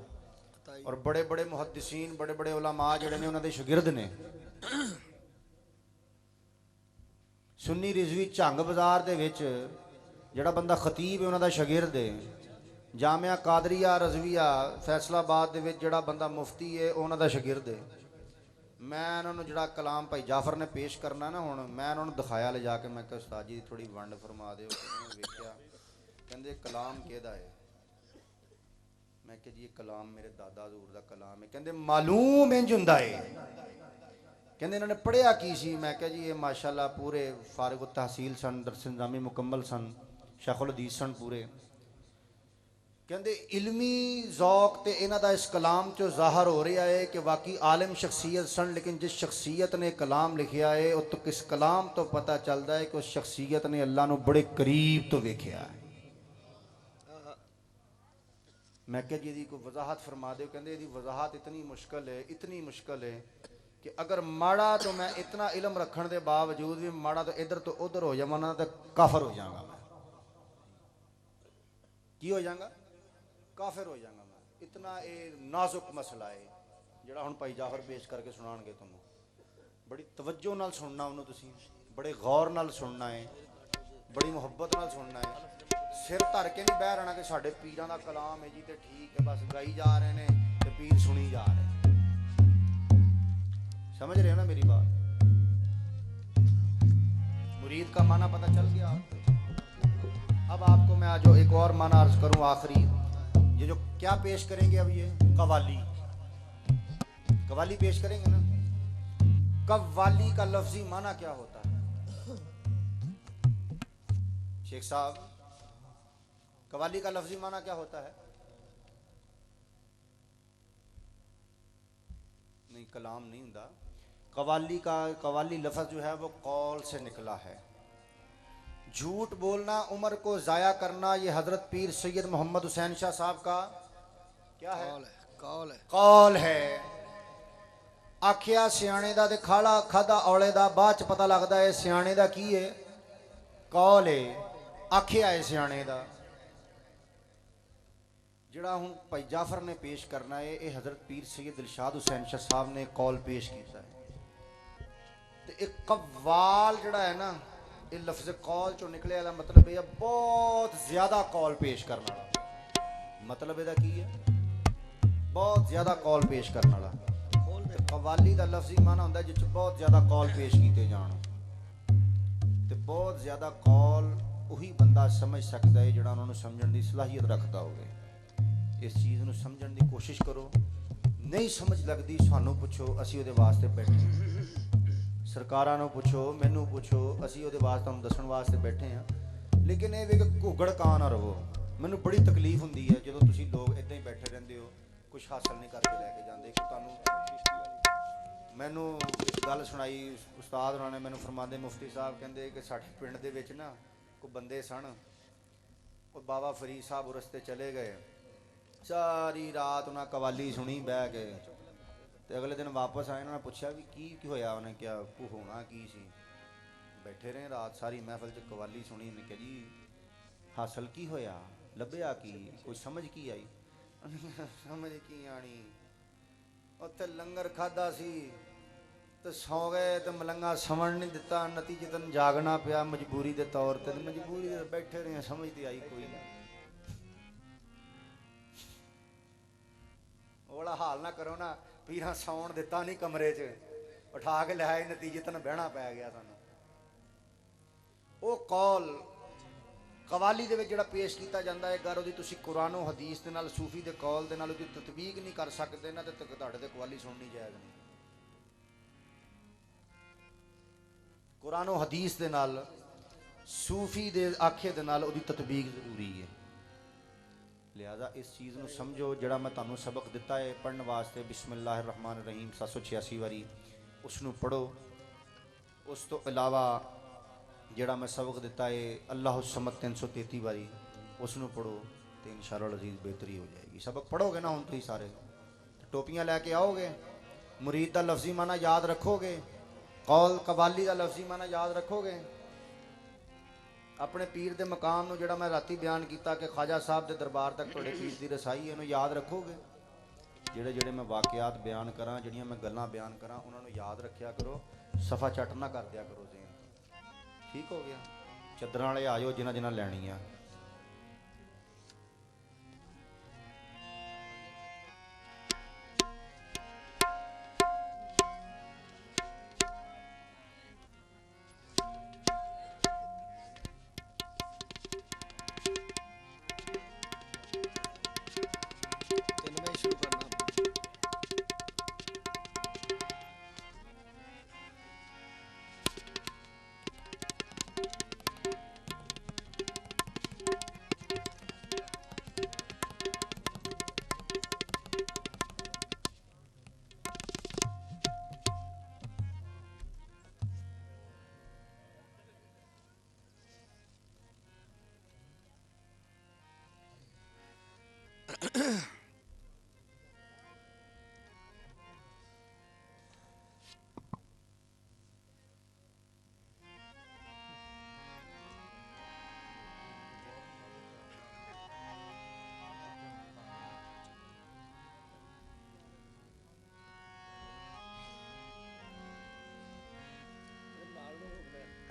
और बड़े बड़े मुहद्दिसीन, बड़े बड़े उलमा जिहड़े ने, उन्होंने शागिर्द ने। सुन्नी रिजवी झंग बाजार दे विच जिहड़ा बंदा खतीब है, उन्होंने शागिर्द है। जामिया कादरिया रजविया फैसलाबाद दे विच जिहड़ा बंदा मुफ्ती है, उन्होंने शागिर्द है। मैं उन्होंने जो कलाम भाई जाफर ने पेश करना ना, हुण मैं उन्होंने दिखाया ले जाके, मैं कहा उस्ताद जी थोड़ी वंड फरमा दो। वेख्या कहंदे कलाम किहदा है? मैं कहा जी ये कलाम मेरे दादा हजूर दा कलाम है। कहंदे मालूम इंज हुंदा है। कहंदे इन्होंने पढ़िया की सी? मैं कहा जी ये माशाअल्लाह पूरे फारिग तहसील सन, दरस निज़ामी मुकम्मल सन, शेखुल हदीस सन पूरे। कहते इलमी जौक तो इन्हों का इस कलाम चो ज़ाहर हो रहा है कि वाकई आलिम शख्सियत सन, लेकिन जिस शख्सियत ने कलाम लिखा है वो तो किस कलाम तो पता चलता है कि उस शख्सियत ने अल्लाह को बड़े करीब तो वेख्या है। मैं क्या जी दी कोई वजाहत फरमा दो? कहते यदी वजाहत इतनी मुश्किल है, इतनी मुश्किल है कि अगर माड़ा तो मैं इतना इलम रखने के बावजूद भी माड़ा तो इधर तो उधर हो जावा ना, तो काफर हो जाऊंगा मैं। की हो जाऊंगा? काफिर हो जाऊंगा मैं। इतना ये नाजुक मसला है जिहड़ा हुण भाई जाफर पेश करके सुनाणगे। तुहानूं बड़ी तवज्जो नाल सुनना, उन्होंने तुसीं बड़े गौर नाल सुनना है, बड़ी मुहब्बत नाल सुनना है। सिर धर के नहीं बह रहना कि साडे पीरां दा कलाम है जी ते ठीक है, बस गाई जा रहे हैं ते पीर सुनी जा रहे हैं। समझ रहे हो ना मेरी बात? मुरीद का माना पता चल गया आपको। अब आपको मैं आज एक और माना अर्ज करूं आखिरी। ये जो क्या पेश करेंगे अब, ये कवाली, कवाली पेश करेंगे ना। कव्वाली का लफ्जी माना क्या होता है शेख साहब? कवाली का लफ्जी माना क्या होता है? नहीं, कलाम नहीं होता। कवाली का, कवाली लफ्ज जो है वो कौल से निकला है। झूठ बोलना, उम्र को ज़ाया करना, ये हजरत पीर सैयद मोहम्मद हुसैन शाह साहब का क्या है? कौल है। कौल है। आखिया सियाने दा ते खाड़ा खादा औले दा, बाद च पता लगता है सियाने दा की है? कौल है। आखिया है सियाने दा। जिहड़ा हुण भाई जाफर ने पेश करना है, ये हजरत पीर सैयद दिलशाद हुसैन शाह साहब ने कौल पेश किया है। तो एक कव्वाल जिहड़ा है ना, ये लफ्ज़ कौल चो निकले वाला मतलब यह बहुत ज्यादा कौल पेश करने वाला। मतलब यदा की है? बहुत ज्यादा कौल पेश करने वाला। कवाली का लफ्ज़ी माना होता है जिस बहुत ज्यादा कौल पेश किए जान। तो बहुत ज्यादा कौल वही बंदा समझ सकता है जिहड़ा उन्होंने समझण की सलाहियत रखता होवे। इस चीज़ को समझण की कोशिश करो। नहीं समझ लगती सानू पुछो, असीं उहदे वास्ते बैठे। ਸਰਕਾਰਾਂ ਨੂੰ ਪੁੱਛੋ, ਮੈਨੂੰ ਪੁੱਛੋ, ਅਸੀਂ ਉਹਦੇ ਵਾਸਤੇ ਤੁਹਾਨੂੰ ਦੱਸਣ ਵਾਸਤੇ ਬੈਠੇ ਹਾਂ। ਲੇਕਿਨ ਇਹ ਵੀ ਕਿ ਘੁੱਗੜ ਕਾਂ ਨਾ ਰਹੋ। ਮੈਨੂੰ ਬੜੀ ਤਕਲੀਫ ਹੁੰਦੀ ਹੈ ਜਦੋਂ ਤੁਸੀਂ ਲੋਕ ਇੱਦਾਂ ਹੀ ਬੈਠੇ ਰਹਿੰਦੇ ਹੋ, ਕੁਝ ਹਾਸਲ ਨਹੀਂ ਕਰਕੇ ਲੈ ਕੇ ਜਾਂਦੇ। ਕਿ ਤੁਹਾਨੂੰ ਮੈਨੂੰ ਗੱਲ ਸੁਣਾਈ ਉਸਤਾਦ ਉਹਨਾਂ ਨੇ, ਮੈਨੂੰ ਫਰਮਾਉਂਦੇ ਮੁਫਤੀ ਸਾਹਿਬ ਕਹਿੰਦੇ ਕਿ ਸਾਡੇ ਪਿੰਡ ਦੇ ਵਿੱਚ ਨਾ ਕੋਈ ਬੰਦੇ ਸਨ, ਉਹ ਬਾਬਾ ਫਰੀਦ ਸਾਹਿਬ ਉਰਸ ਤੇ ਚਲੇ ਗਏ। ਸਾਰੀ ਰਾਤ ਉਹਨਾਂ ਕਵਾਲੀ ਸੁਣੀ ਬਹਿ ਕੇ, ਤੇ ਅਗਲੇ ਦਿਨ ਵਾਪਸ ਆਏ। ਉਹਨਾਂ ਨੇ ਪੁੱਛਿਆ ਵੀ ਕੀ ਹੋਇਆ? ਉਹਨੇ ਕਿਹਾ ਹੋਣਾ ਕੀ ਸੀ। ਬੈਠੇ ਰਹੇ ਰਾਤ ਸਾਰੀ ਮਹਿਫਲ 'ਚ ਕਵਾਲੀ ਸੁਣੀ। ਨੇ ਕਿਹਾ ਜੀ ਹਾਸਲ ਕੀ ਹੋਇਆ, ਲੱਭਿਆ ਕੀ, ਕੋਈ ਸਮਝ ਕੀ ਆਈ? ਸਮਝ ਕੀ ਆਣੀ, ਉੱਥੇ ਲੰਗਰ ਖਾਦਾ ਸੀ ਤੇ ਸੌ ਗਏ ਤੇ ਮਲੰਗਾ ਸਮਣ ਨਹੀਂ ਦਿੱਤਾ, ਨਤੀਜਤਨ ਜਾਗਣਾ ਪਿਆ ਮਜਬੂਰੀ ਦੇ ਤੌਰ ਤੇ। ਮਜਬੂਰੀ ਦੇ ਬੈਠੇ ਰਹੇ, ਸਮਝ ਤੇ ਆਈ ਕੋਈ ਨਹੀਂ। ਉਹਲਾ ਹਾਲ ਨਾ ਕਰੋ ਨਾ, ਪੀਰਾਂ ਸੌਣ ਦਿੱਤਾ ਨਹੀਂ ਕਮਰੇ 'ਚ, ਉਠਾ ਕੇ ਲਿਆਏ, ਨਤੀਜਤਨ ਬਹਿਣਾ ਪੈ ਗਿਆ ਸਾਨੂੰ। ਉਹ ਕੌਲ ਕਵਾਲੀ ਦੇ ਵਿੱਚ ਜਿਹੜਾ ਪੇਸ਼ ਕੀਤਾ ਜਾਂਦਾ ਹੈ, ਅਗਰ ਉਹਦੀ ਤੁਸੀਂ ਕੁਰਾਨੋ ਹਦੀਸ ਦੇ ਨਾਲ, ਸੂਫੀ ਦੇ ਕੌਲ ਦੇ ਨਾਲ ਉਹਦੀ ਤਤਬੀਕ ਨਹੀਂ ਕਰ ਸਕਦੇ ਨਾ, ਤੇ ਤੁਹਾਡੇ ਤੇ ਕਵਾਲੀ ਸੁਣਨੀ ਜਾਇਜ਼ ਨਹੀਂ। ਕੁਰਾਨੋ ਹਦੀਸ ਦੇ ਨਾਲ, ਸੂਫੀ ਦੇ ਆਖੇ ਦੇ ਨਾਲ ਉਹਦੀ ਤਤਬੀਕ ਜ਼ਰੂਰੀ ਹੈ। ਲਿਹਾਜ਼ਾ ਇਸ ਚੀਜ਼ ਨੂੰ ਸਮਝੋ। ਜਿਹੜਾ ਮੈਂ ਤੁਹਾਨੂੰ ਸਬਕ ਦਿੱਤਾ ਹੈ ਪੜ੍ਹਨ ਵਾਸਤੇ, ਬਿਸਮਿल्लाह रहमान रहीम 786 ਵਾਰੀ, ਉਸ ਨੂੰ ਪੜ੍ਹੋ। ਉਸ ਤੋਂ ਇਲਾਵਾ ਜਿਹੜਾ ਮੈਂ ਸਬਕ ਦਿੱਤਾ ਹੈ ਅੱਲਾਹੁ ਸਮਦ 333 ਵਾਰੀ, ਉਸ ਨੂੰ ਪੜ੍ਹੋ ਤੇ ਇਨਸ਼ਾਅੱਲਾ ਅਜ਼ੀਜ਼ ਬਿਹਤਰੀ ਹੋ ਜਾਏਗੀ। ਸਬਕ ਪੜ੍ਹੋਗੇ ਨਾ ਹੁਣ ਤੁਸੀਂ ਸਾਰੇ, ਟੋਪੀਆਂ ਲੈ ਕੇ ਆਓਗੇ, ਮੁਰੀਦ ਦਾ ਲਫ਼ਜ਼ੀ ਮਾਨਾ ਯਾਦ ਰੱਖੋਗੇ, ਕੌਲ ਕਵਾਲੀ ਦਾ ਲਫ਼ਜ਼ੀ ਮਾਨਾ ਯਾਦ ਰੱਖੋਗੇ। ਆਪਣੇ ਪੀਰ ਦੇ ਮਕਾਮ ਨੂੰ ਜਿਹੜਾ ਮੈਂ ਰਾਤੀ ਬਿਆਨ ਕੀਤਾ ਕਿ ख्वाजा ਸਾਹਿਬ ਦੇ ਦਰਬਾਰ ਤੱਕ ਤੁਹਾਡੇ ਪੀਰ ਦੀ ਰਸਾਈ, ਇਹਨੂੰ ਯਾਦ ਰੱਖੋਗੇ। ਜਿਹੜੇ ਮੈਂ ਵਾਕਿਆਤ ਬਿਆਨ ਕਰਾਂ, ਜਿਹੜੀਆਂ ਮੈਂ ਗੱਲਾਂ ਬਿਆਨ ਕਰਾਂ, ਉਹਨਾਂ ਨੂੰ ਯਾਦ ਰੱਖਿਆ ਕਰੋ। ਸਫਾ ਚੱਟ ਨਾ ਕਰ ਦਿਆ ਕਰੋ ਜ਼ੇਨ। ਠੀਕ ਹੋ ਗਿਆ? ਚੱਦਰਾਂ ਵਾਲੇ ਆ ਜਾਓ ਜਿਨ੍ਹਾਂ ਜਿਨ੍ਹਾਂ ਲੈਣੀ ਆ।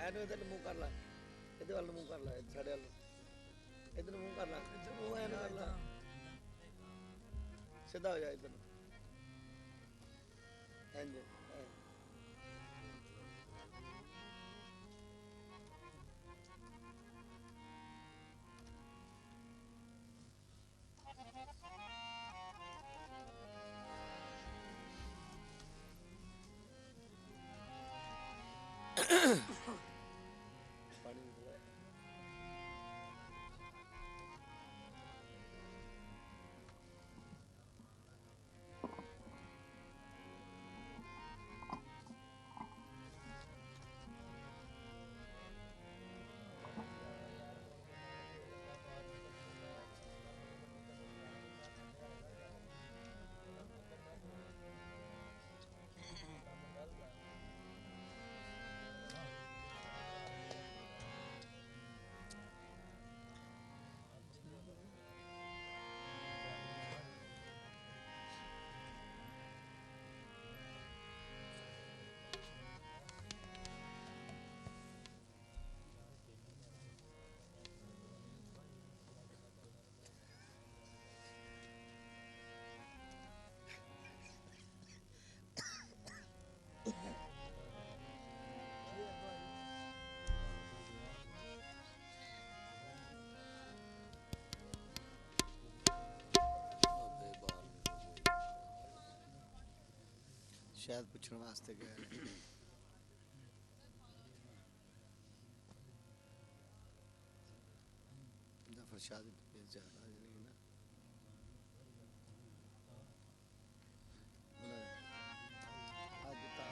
ਇਹਨੂੰ ਇੱਧਰ ਨੂੰ ਮੂੰਹ ਕਰ ਲਾ, ਇਹਦੇ ਵੱਲ ਨੂੰ ਮੂੰਹ ਕਰ ਲਾ, ਸਾਡੇ ਵੱਲ ਇੱਧਰ ਨੂੰ ਮੂੰਹ ਕਰ ਲਾ, ਮੂੰਹ ਐਨ ਕਰ ਲਾ, ਸਿੱਧਾ ਹੋ ਜਾ ਇੱਧਰ ਨੂੰ। ਇੰਝ ਸ਼ਾਇਦ ਪੁੱਛਣ ਵਾਸਤੇ ਗਏ। शादी पे जाना नहीं ना आज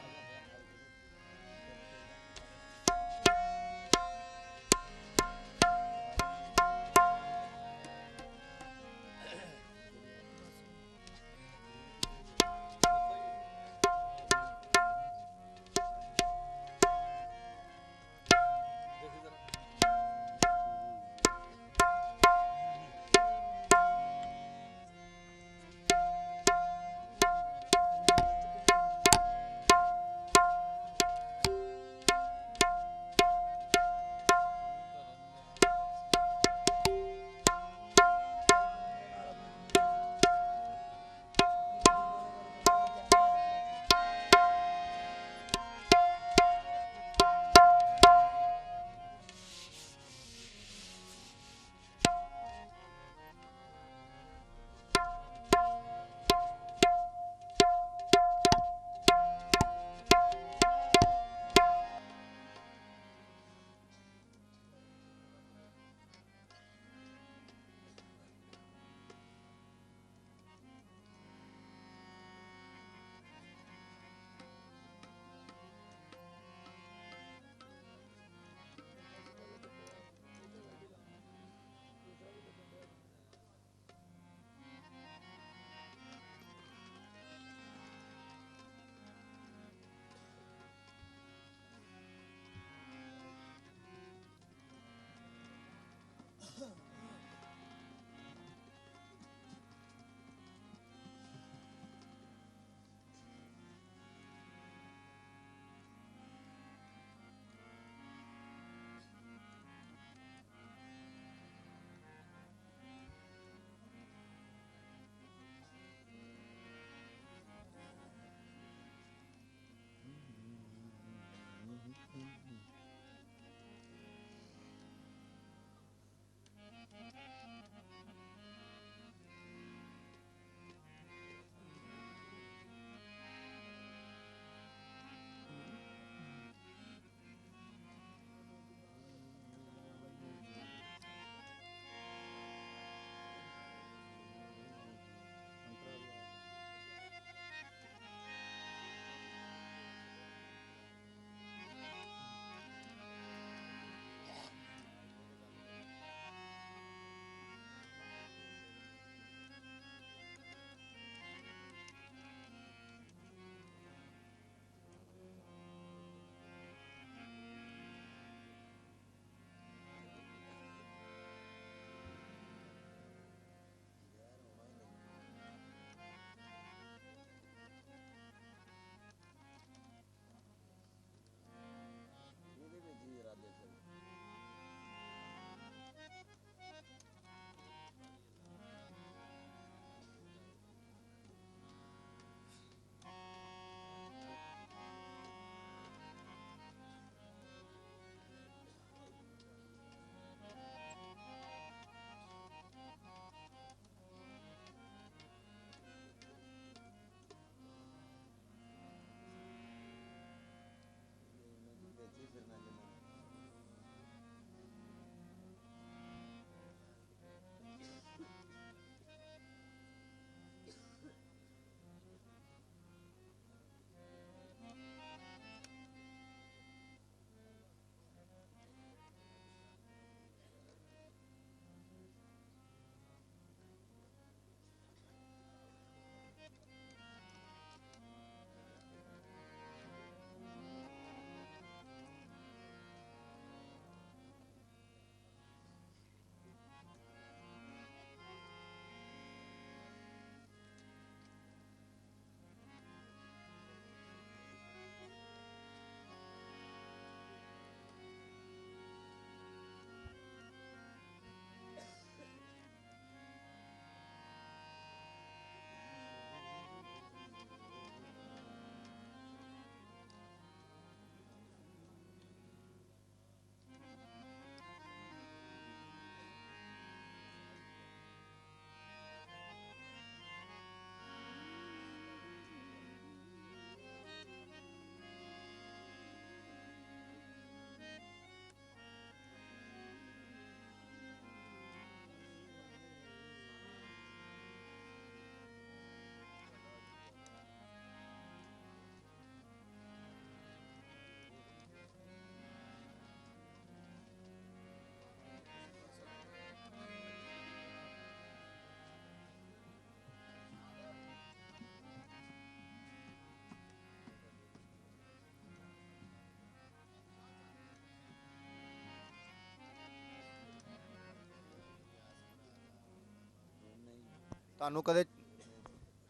ਤੁਹਾਨੂੰ ਕਦੇ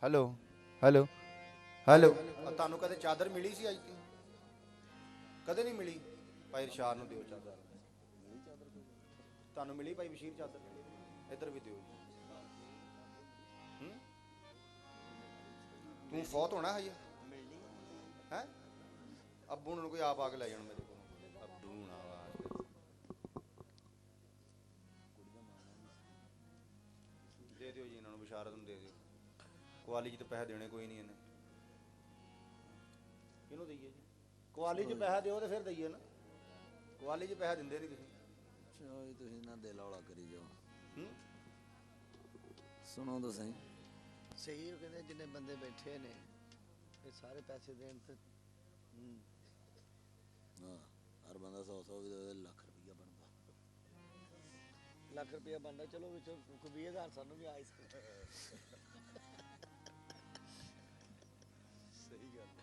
ਹੈਲੋ ਹੈਲੋ ਹੈਲੋ ਤੁਹਾਨੂੰ ਕਦੇ ਚਾਦਰ ਮਿਲੀ ਸੀ ਅੱਜ ਤੱਕ? ਕਦੇ ਨਹੀਂ ਮਿਲੀ। ਭਾਈ ਇਰਸ਼ਾਦ ਨੂੰ ਦਿਓ ਚਾਦਰ। ਤੁਹਾਨੂੰ ਮਿਲੀ ਭਾਈ ਬਸ਼ੀਰ ਚਾਦਰ? ਇੱਧਰ ਵੀ ਦਿਓ ਜੀ। ਤੂੰ ਫੌਤ ਹੋਣਾ ਹਜੇ ਹੈ? ਅੱਬੂ ਨੂੰ ਕੋਈ ਆਪ ਆ ਕੇ ਲੈ ਜਾਣ ਮੇਰੇ ਕੋਲ। ਅੱਬੂ ਨਾ ਦੇ ਦਿਓ ਜੀ ਇਹਨਾਂ ਨੂੰ, ਬਸ਼ਾਰਤ ਨੂੰ ਦੇ ਦਿਓ। ਕੁਆਲੀ 'ਚ ਤਾਂ ਪੈਸੇ ਦੇਣੇ ਕੋਈ ਨਹੀਂ ਇਹਨੇ। ਕਿਹਨੂੰ ਦਈਏ ਜੀ? ਕੁਆਲੀ 'ਚ ਪੈਸਾ ਦਿਓ ਤੇ ਫਿਰ ਦਈਏ ਨਾ। ਕੁਆਲੀ 'ਚ ਪੈਸਾ ਦਿੰਦੇ ਨਹੀਂ ਤੁਸੀਂ। ਤੁਸੀਂ ਨਾ ਦਿਲ ਹੌਲਾ ਕਰੀ ਜਾਓ। ਸੁਣੋ ਤਾਂ ਸਹੀ। ਸਹੀ ਉਹ ਕਹਿੰਦੇ ਜਿੰਨੇ ਬੰਦੇ ਬੈਠੇ ਨੇ ਇਹ ਸਾਰੇ ਪੈਸੇ ਦੇਣ ਤੇ ਹਾਂ ਹਰ ਬੰਦਾ 100 ਵੀ ਦੇ, ਲੱਖ ਰੁਪਈਆ ਬਣਦਾ। ਲੱਖ ਰੁਪਈਆ ਬਣਦਾ। ਚਲੋ ਵਿੱਚੋਂ 20,000 ਸਾਨੂੰ ਵੀ ਆਈ ਸਹੀ ਗੱਲ ਹੈ।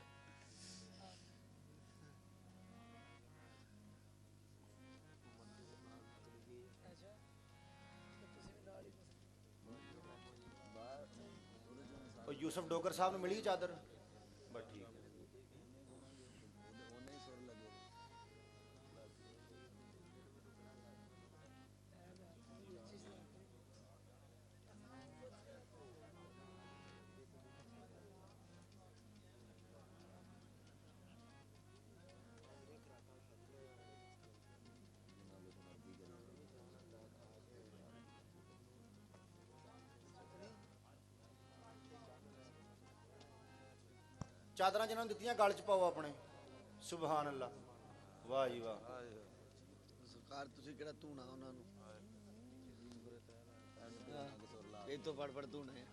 ਉਹ ਯੂਸਫ ਡੋਗਰ ਸਾਹਿਬ ਨੂੰ ਮਿਲੀ ਚਾਦਰ? ਬਸ ਠੀਕ ਹੈ। ਚਾਦਰਾਂ ਜਿਹਨਾਂ ਨੂੰ ਦਿੱਤੀਆਂ ਗਲ 'ਚ ਪਾਓ ਆਪਣੇ। ਸੁਭਾਨ ਅੱਲਾ। ਵਾਹ ਜੀ ਵਾਹ। ਸਰਕਾਰ ਤੁਸੀਂ ਕਿਹੜਾ ਧੂਣਾ ਉਹਨਾਂ ਨੂੰ ਇਹ ਤੋਂ ਫੜ ਧੂਣੇ।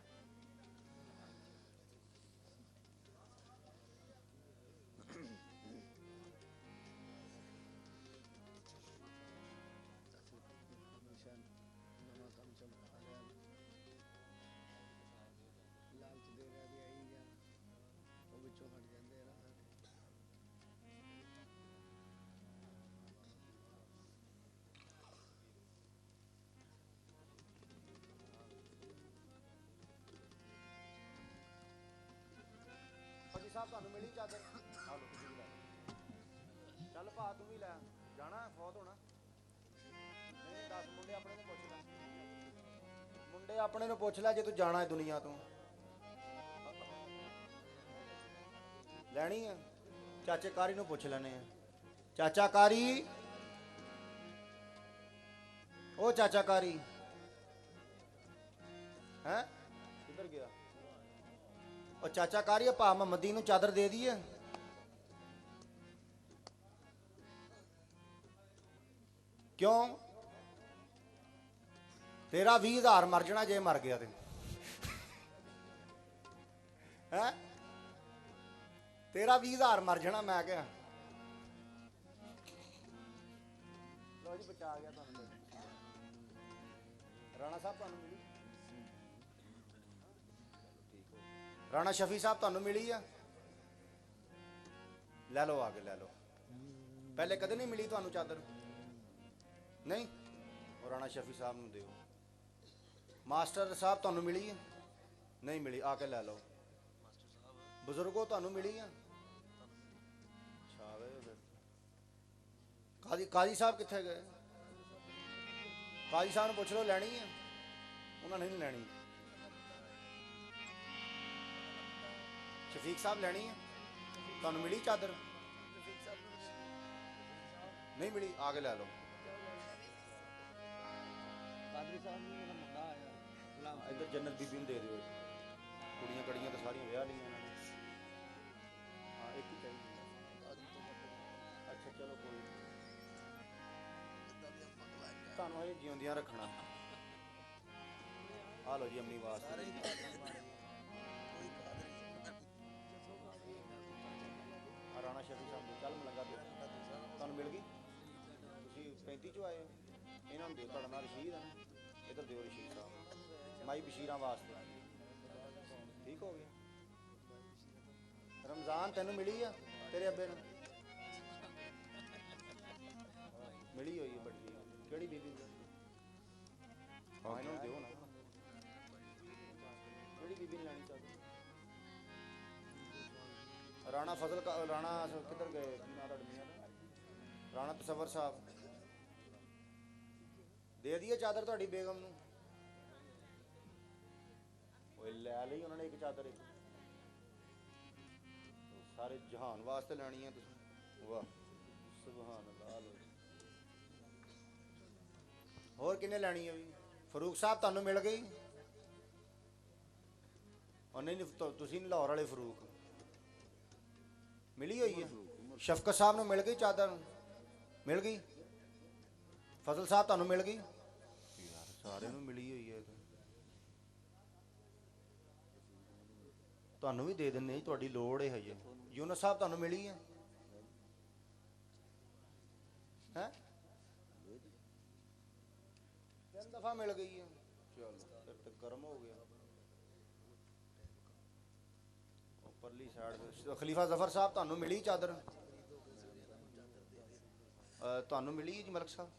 ਲਾਲਚ ਦੇ ਰਿਹਾ ਵੀ ਆਈ ਜਾਂ ਉਹ ਵਿੱਚੋਂ ਹਟ ਜਾਂਦੇ ਆ। ਫੌਜੀ ਸਾਹਿਬ ਤੁਹਾਨੂੰ ਮਿਲੀ ਚਾਦਰ? ਆ ਲਓ ਤੁਸੀਂ ਵੀ ਲੈ। ਚੱਲ ਭਾ ਤੂੰ ਵੀ ਲੈ। ਜਾਣਾ ਫੌਤ ਹੋਣਾ? ਨਹੀਂ 10 ਮੁੰਡੇ ਆਪਣੇ ਨੂੰ ਪੁੱਛ ਲੈ। ਮੁੰਡੇ ਆਪਣੇ ਨੂੰ ਪੁੱਛ ਲੈ ਜੇ ਤੂੰ ਜਾਣਾ ਹੈ ਦੁਨੀਆ ਤੋਂ। ਲੈਣੀ ਆ? ਚਾਚੇ ਕਾਰੀ ਨੂੰ ਪੁੱਛ ਲੈਣੇ ਆ। ਚਾਚਾ ਕਾਰੀ, ਉਹ ਚਾਚਾ ਕਾਰੀ ਹੈ ਕਿੱਧਰ ਗਿਆ? ਉਹ ਚਾਚਾ ਕਾਰੀ ਭਾ ਮੁਹੰਮਦੀ ਨੂੰ ਚਾਦਰ ਦੇ ਦਈਏ? ਕਿਉਂ? ਤੇਰਾ 20,000 ਮਰ ਜਾਣਾ ਜੇ ਮਰ ਗਿਆ ਤੇ ਹੈ। ਤੇਰਾ 20,000 ਮਰ ਜਾਣਾ। ਮੈਂ ਕਿਹਾ ਲੋ ਜੀ ਬਚਾ ਗਿਆ ਤੁਹਾਨੂੰ। ਰਾਣਾ ਸਾਹਿਬ ਤੁਹਾਨੂੰ ਮਿਲੀ? ਰਾਣਾ ਸ਼ਫੀ ਸਾਹਿਬ ਤੁਹਾਨੂੰ ਮਿਲੀ ਆ? ਲੈ ਲਓ ਆ ਕੇ ਲੈ ਲਓ। ਪਹਿਲੇ ਕਦੇ ਨਹੀਂ ਮਿਲੀ ਤੁਹਾਨੂੰ ਚਾਦਰ? ਨਹੀਂ। ਉਹ ਰਾਣਾ ਸ਼ਫੀ ਸਾਹਿਬ ਨੂੰ ਦਿਓ। ਮਾਸਟਰ ਸਾਹਿਬ ਤੁਹਾਨੂੰ ਮਿਲੀ ਹੈ? ਨਹੀਂ ਮਿਲੀ। ਆ ਕੇ ਲੈ ਲਓ। ਬਜ਼ੁਰਗੋ ਤੁਹਾਨੂੰ ਮਿਲੀ ਆ? ਕਾਜ਼ੀ ਸਾਹਿਬ ਕਿੱਥੇ ਗਏ? ਕਾਜ਼ੀ ਸਾਹਿਬ ਨੂੰ ਪੁੱਛ ਲਓ ਲੈਣੀ ਆ? ਉਹਨਾਂ ਨੇ ਨਹੀਂ ਲੈਣੀ। ਸ਼ਫੀਕ ਸਾਹਿਬ ਲੈਣੀ ਹੈ? ਤੁਹਾਨੂੰ ਮਿਲੀ ਚਾਦਰ? ਨਹੀਂ ਮਿਲੀ। ਆ ਕੇ ਲੈ ਲਓ। ਕਾਦਰੀ ਸਾਹਿਬ ਨੂੰ ਮੇਰਾ ਮੁੰਡਾ ਆਇਆ। ਇੱਧਰ ਜੰਨਤ ਬੀਬੀ ਨੂੰ ਦੇ ਦਿਓ। ਕੁੜੀਆਂ ਕੜੀਆਂ ਤਾਂ ਸਾਰੀਆਂ ਵਿਆਹ ਲਈਆਂ ਇਹਨਾਂ ਨੇ। ਹਾਂ ਇੱਕ ਹੀ ਚਾਹੀਦੀ। ਅੱਛਾ ਚਲੋ ਕੋਈ ਤੁਹਾਨੂੰ ਇਹ ਜਿਉਂਦਿਆਂ ਰੱਖਣਾ। ਆ ਲਓ ਜੀ ਅੰਮੀ ਵਾਸਤੇ। ਰਾਣਾ ਸ਼ਫੀ ਸਾਹਿਬ ਨੂੰ ਚੱਲ ਲੱਗਾ ਦਿਓ। ਤੁਹਾਨੂੰ ਮਿਲ ਗਈ? ਤੁਸੀਂ 35 ਚੋਂ ਆਏ ਹੋ। ਇਹਨਾਂ ਨੂੰ ਦਿਓ। ਤੁਹਾਡਾ ਨਾਲ ਰਸ਼ੀਦ ਹੈ ਨਾ? ਇੱਧਰ ਦਿਓ ਰਸ਼ੀਦ ਸਾਹਿਬ। ਮਾਈ ਬਸ਼ੀਰਾਂ ਵਾਸਤੇ। ਠੀਕ ਹੋ ਗਿਆ। ਰਮਜ਼ਾਨ ਤੈਨੂੰ ਮਿਲੀ ਆ? ਤੇਰੇ ਅੱਬੇ ਨੂੰ ਮਿਲੀ ਹੋਈ ਹੈ ਬੜੀ। ਕਿਹੜੀ ਬੀਬੀ? ਹਾਂ ਇਹਨਾਂ ਨੂੰ ਦਿਓ ਨਾ। ਬੀਬੀ ਨੇ ਲੈਣੀ ਚਾਦਰ? ਰਾਣਾ ਫਜ਼ਲ ਰਾਣਾ ਕਿੱਧਰ ਗਏ? ਕੀ ਨਾਂ ਤੁਹਾਡੇ ਮੀਆਂ ਦਾ? ਰਾਣਾ ਤਸਵਰ ਸਾਹਿਬ। ਦੇ ਦਈਏ ਚਾਦਰ ਤੁਹਾਡੀ ਬੇਗਮ ਨੂੰ? ਓਏ ਲੈ ਲਈ ਉਹਨਾਂ ਨੇ ਇੱਕ ਚਾਦਰ, ਇੱਕ ਸਾਰੇ ਜਹਾਨ ਵਾਸਤੇ ਲੈਣੀ ਹੈ ਤੁਸੀਂ? ਵਾਹ ਸੁਭਾਨ ਅੱਲਾਹ। ਲੋ ਹੋਰ ਕਿੰਨੇ ਲੈਣੀ ਹੈ ਵੀ? ਫਰੂਕ ਸਾਹਿਬ ਤੁਹਾਨੂੰ ਮਿਲ ਗਈ? ਉਹ ਨਹੀਂ ਤੁਸੀਂ ਨਹੀਂ, ਲਾਹੌਰ ਵਾਲੇ ਫਰੂਕ ਮਿਲੀ ਹੋਈ ਹੈ। ਸ਼ਫਕਤ ਸਾਹਿਬ ਨੂੰ ਮਿਲ ਗਈ ਚਾਦਰ? ਮਿਲ ਗਈ। ਫਜ਼ਲ ਸਾਹਿਬ ਤੁਹਾਨੂੰ ਮਿਲ ਗਈ? ਯਾਰ ਸਾਰਿਆਂ ਨੂੰ ਮਿਲੀ ਹੋਈ ਹੈ। ਤੁਹਾਨੂੰ ਵੀ ਦੇ ਦਿੰਦੇ ਜੀ, ਤੁਹਾਡੀ ਲੋੜ ਹੈ ਹਜੇ। ਯੂਨਸ ਸਾਹਿਬ ਤੁਹਾਨੂੰ ਮਿਲੀ ਹੈ? ਹੈ 3 ਦਫਾ ਮਿਲ ਗਈ ਹੈ। ਚਲੋ ਫਿਰ ਤੇ ਕਰਮ ਹੋ ਗਿਆ। ਪਰਲੀ ਸਾਈਡ ਖਲੀਫਾ ਜ਼ਫਰ ਸਾਹਿਬ ਤੁਹਾਨੂੰ ਮਿਲੀ ਚਾਦਰ? ਤੁਹਾਨੂੰ ਮਿਲੀ ਜੀ ਮਲਕ ਸਾਹਿਬ?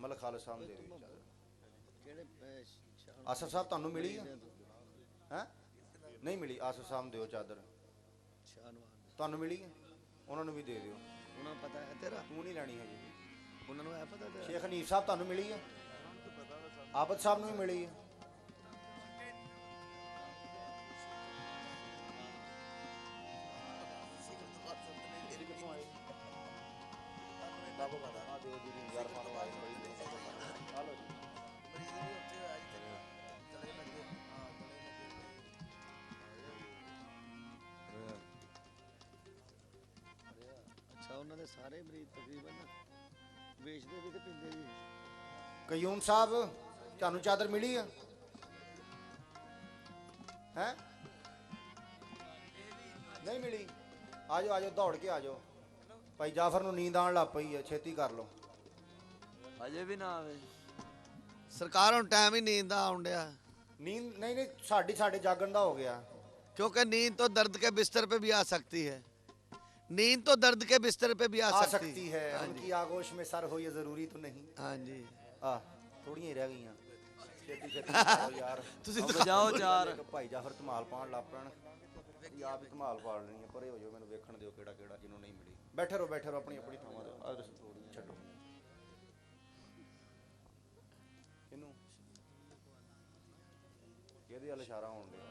ਮਲਕ ਖਾਲਦ ਸਾਹਿਬ ਦੇ ਦਿਓ ਚਾਦਰ। ਆਸਫ ਸਾਹਿਬ ਤੁਹਾਨੂੰ ਮਿਲੀ ਹੈ? ਹੈ ਨਹੀਂ ਮਿਲੀ। ਆਸਫ ਸਾਹਿਬ ਦਿਓ ਚਾਦਰ। ਤੁਹਾਨੂੰ ਮਿਲੀ ਹੈ? ਉਹਨਾਂ ਨੂੰ ਵੀ ਦੇ ਦਿਓ। ਉਹਨਾਂ ਨੂੰ ਪਤਾ ਹੈ ਤੇਰਾ? ਤੂੰ ਨਹੀਂ ਲੈਣੀ ਹੈਗੀ। ਉਹਨਾਂ ਨੂੰ ਹੈ ਪਤਾ ਤੇਰਾ? ਸ਼ੇਖ ਹਨੀਫ ਸਾਹਿਬ ਤੁਹਾਨੂੰ ਮਿਲੀ ਹੈ? ਆਬਦ ਸਾਹਿਬ ਨੂੰ ਵੀ ਮਿਲੀ ਹੈ? ਅੱਛਾ ਉਹਨਾਂ ਦੇ ਸਾਰੇ ਮਰੀਜ਼ ਤਕਰੀਬਨ ਵੇਚਦੇ ਵੀ ਤੇ ਪੀਂਦੇ ਵੀ। ਕਯੂਮ ਸਾਹਿਬ ਤੁਹਾਨੂੰ ਚਾਦਰ ਮਿਲੀ ਹੈ? ਹੈ ਨਹੀਂ ਮਿਲੀ? ਆ ਜਾਓ ਆ ਜਾਓ, ਦੌੜ ਕੇ ਆ ਜਾਓ। ਭਾਈ ਜਾਫਰ ਨੂੰ ਨੀਂਦ ਆਉਣ ਲੱਗ ਪਈ ਹੈ, ਛੇਤੀ ਕਰ ਲਓ। ਅਜੇ ਵੀ ਨਾ ਆਵੇ ਸਰਕਾਰ ਨੂੰ ਟਾਈਮ ਹੀ ਨੀਂਦ ਦਾ ਆਉਣ ਡਿਆ। नींद नहीं नहीं ਸਾਡੇ ਜਾਗਣ ਦਾ ਹੋ ਗਿਆ। क्योंकि नींद तो दर्द के बिस्तर पे भी आ सकती है। नींद तो दर्द के बिस्तर पे भी आ सकती है। उनकी आगोश में सर हो ये जरूरी तो नहीं। हाँ जी थोड़ियां ही रह गईयां। ਛੇਤੀ ਛੇਤੀ ਯਾਰ ਤੁਸੀਂ ਵਜਾਓ ਚਾਰ। ਭਾਈ ਜਾਫਰ ਧਮਾਲ ਪਾਣ ਲੱਗ ਪੈਣ। ਆਪ ਹੀ ਧਮਾਲ ਪਾ ਲੈਣੀ ਹੈ। ਪਰੇ ਹੋ ਜਾਓ, ਮੈਨੂੰ ਵੇਖਣ ਦਿਓ ਕਿਹੜਾ ਕਿਹੜਾ ਜਿਹਨੂੰ ਨਹੀਂ ਮਿਲੀ। ਬੈਠੇ ਰਹੋ ਆਪਣੀ ਆਪਣੀ ਥਾਵਾਂ ਤੇ। ਛੱਡੋ ਇਹਨੂੰ, ਇਹਦੇ ਵੱਲ ਇਸ਼ਾਰਾ ਹੋਣ ਡਿਆ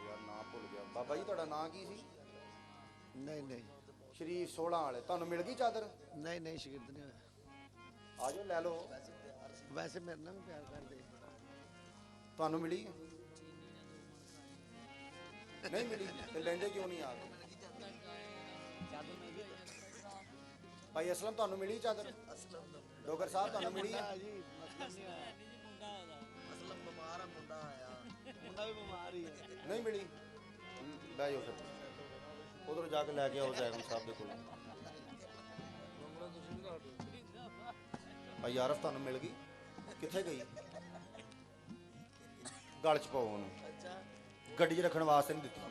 ਯਾਰ। ਨਾਂ ਭੁੱਲ ਗਿਆ। ਬਾਬਾ ਜੀ ਤੁਹਾਡਾ ਨਾਂ ਕੀ ਸੀ? नहीं ਸ਼ਰੀਫ 16 ਵਾਲੇ। ਤੁਹਾਨੂੰ ਮਿਲ ਗਈ ਚਾਦਰ? नहीं शिगिर्द नहीं होया। ਆ ਜਾਓ ਲੈ ਲਓ। वैसे मेरे नाल भी प्यार कर दे। ਤੁਹਾਨੂੰ ਮਿਲੀ? ਨਹੀਂ ਮਿਲੀ ਤੇ ਲੈਂਦੇ ਕਿਉਂ ਨਹੀਂ ਆ ਗਏ? ਭਾਈ ਅਸਲਮ ਤੁਹਾਨੂੰ ਮਿਲੀ ਚਾਦਰ? ਡੋਗਰ ਸਾਹਿਬ ਤੁਹਾਨੂੰ ਮਿਲੀ ਹੈ? ਅਸਲਮ ਬਿਮਾਰ ਆ, ਮੁੰਡਾ ਆਇਆ। ਮੁੰਡਾ ਵੀ ਬਿਮਾਰ ਹੀ ਹੈ। ਨਹੀਂ ਮਿਲੀ? ਬਹਿ ਜਾਓ ਫਿਰ, ਉਧਰ ਜਾ ਕੇ ਲੈ ਕੇ ਆਓ ਜੈਗਮ ਸਾਹਿਬ ਦੇ ਕੋਲ। ਭਾਈ ਆਰਫ ਤੁਹਾਨੂੰ ਮਿਲ ਗਈ? ਕਿੱਥੇ ਗਈ? ਗਲ ਚ ਪਾਓ ਉਹਨੂੰ। ਗੱਡੀ 'ਚ ਰੱਖਣ ਵਾਸਤੇ ਨਹੀਂ ਦਿੱਤੀ।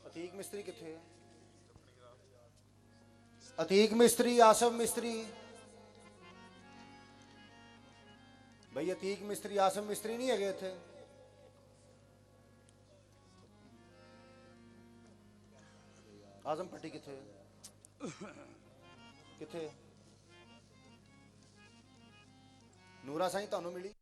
ਅਤੀਕ ਮਿਸਤਰੀ ਕਿੱਥੇ ਹੈ? ਅਤੀਕ ਮਿਸਤਰੀ, ਆਸਫ ਮਿਸਤਰੀ। ਭਈ ਅਤੀਕ ਮਿਸਤਰੀ, ਆਸਫ ਮਿਸਤਰੀ ਨਹੀਂ ਹੈਗੇ ਇੱਥੇ? ਆਜ਼ਮ ਪੱਟੀ ਕਿੱਥੇ ਹੈ? ਕਿੱਥੇ? ਨੂਰਾ ਸਾਈਂ ਤੁਹਾਨੂੰ ਮਿਲੀ?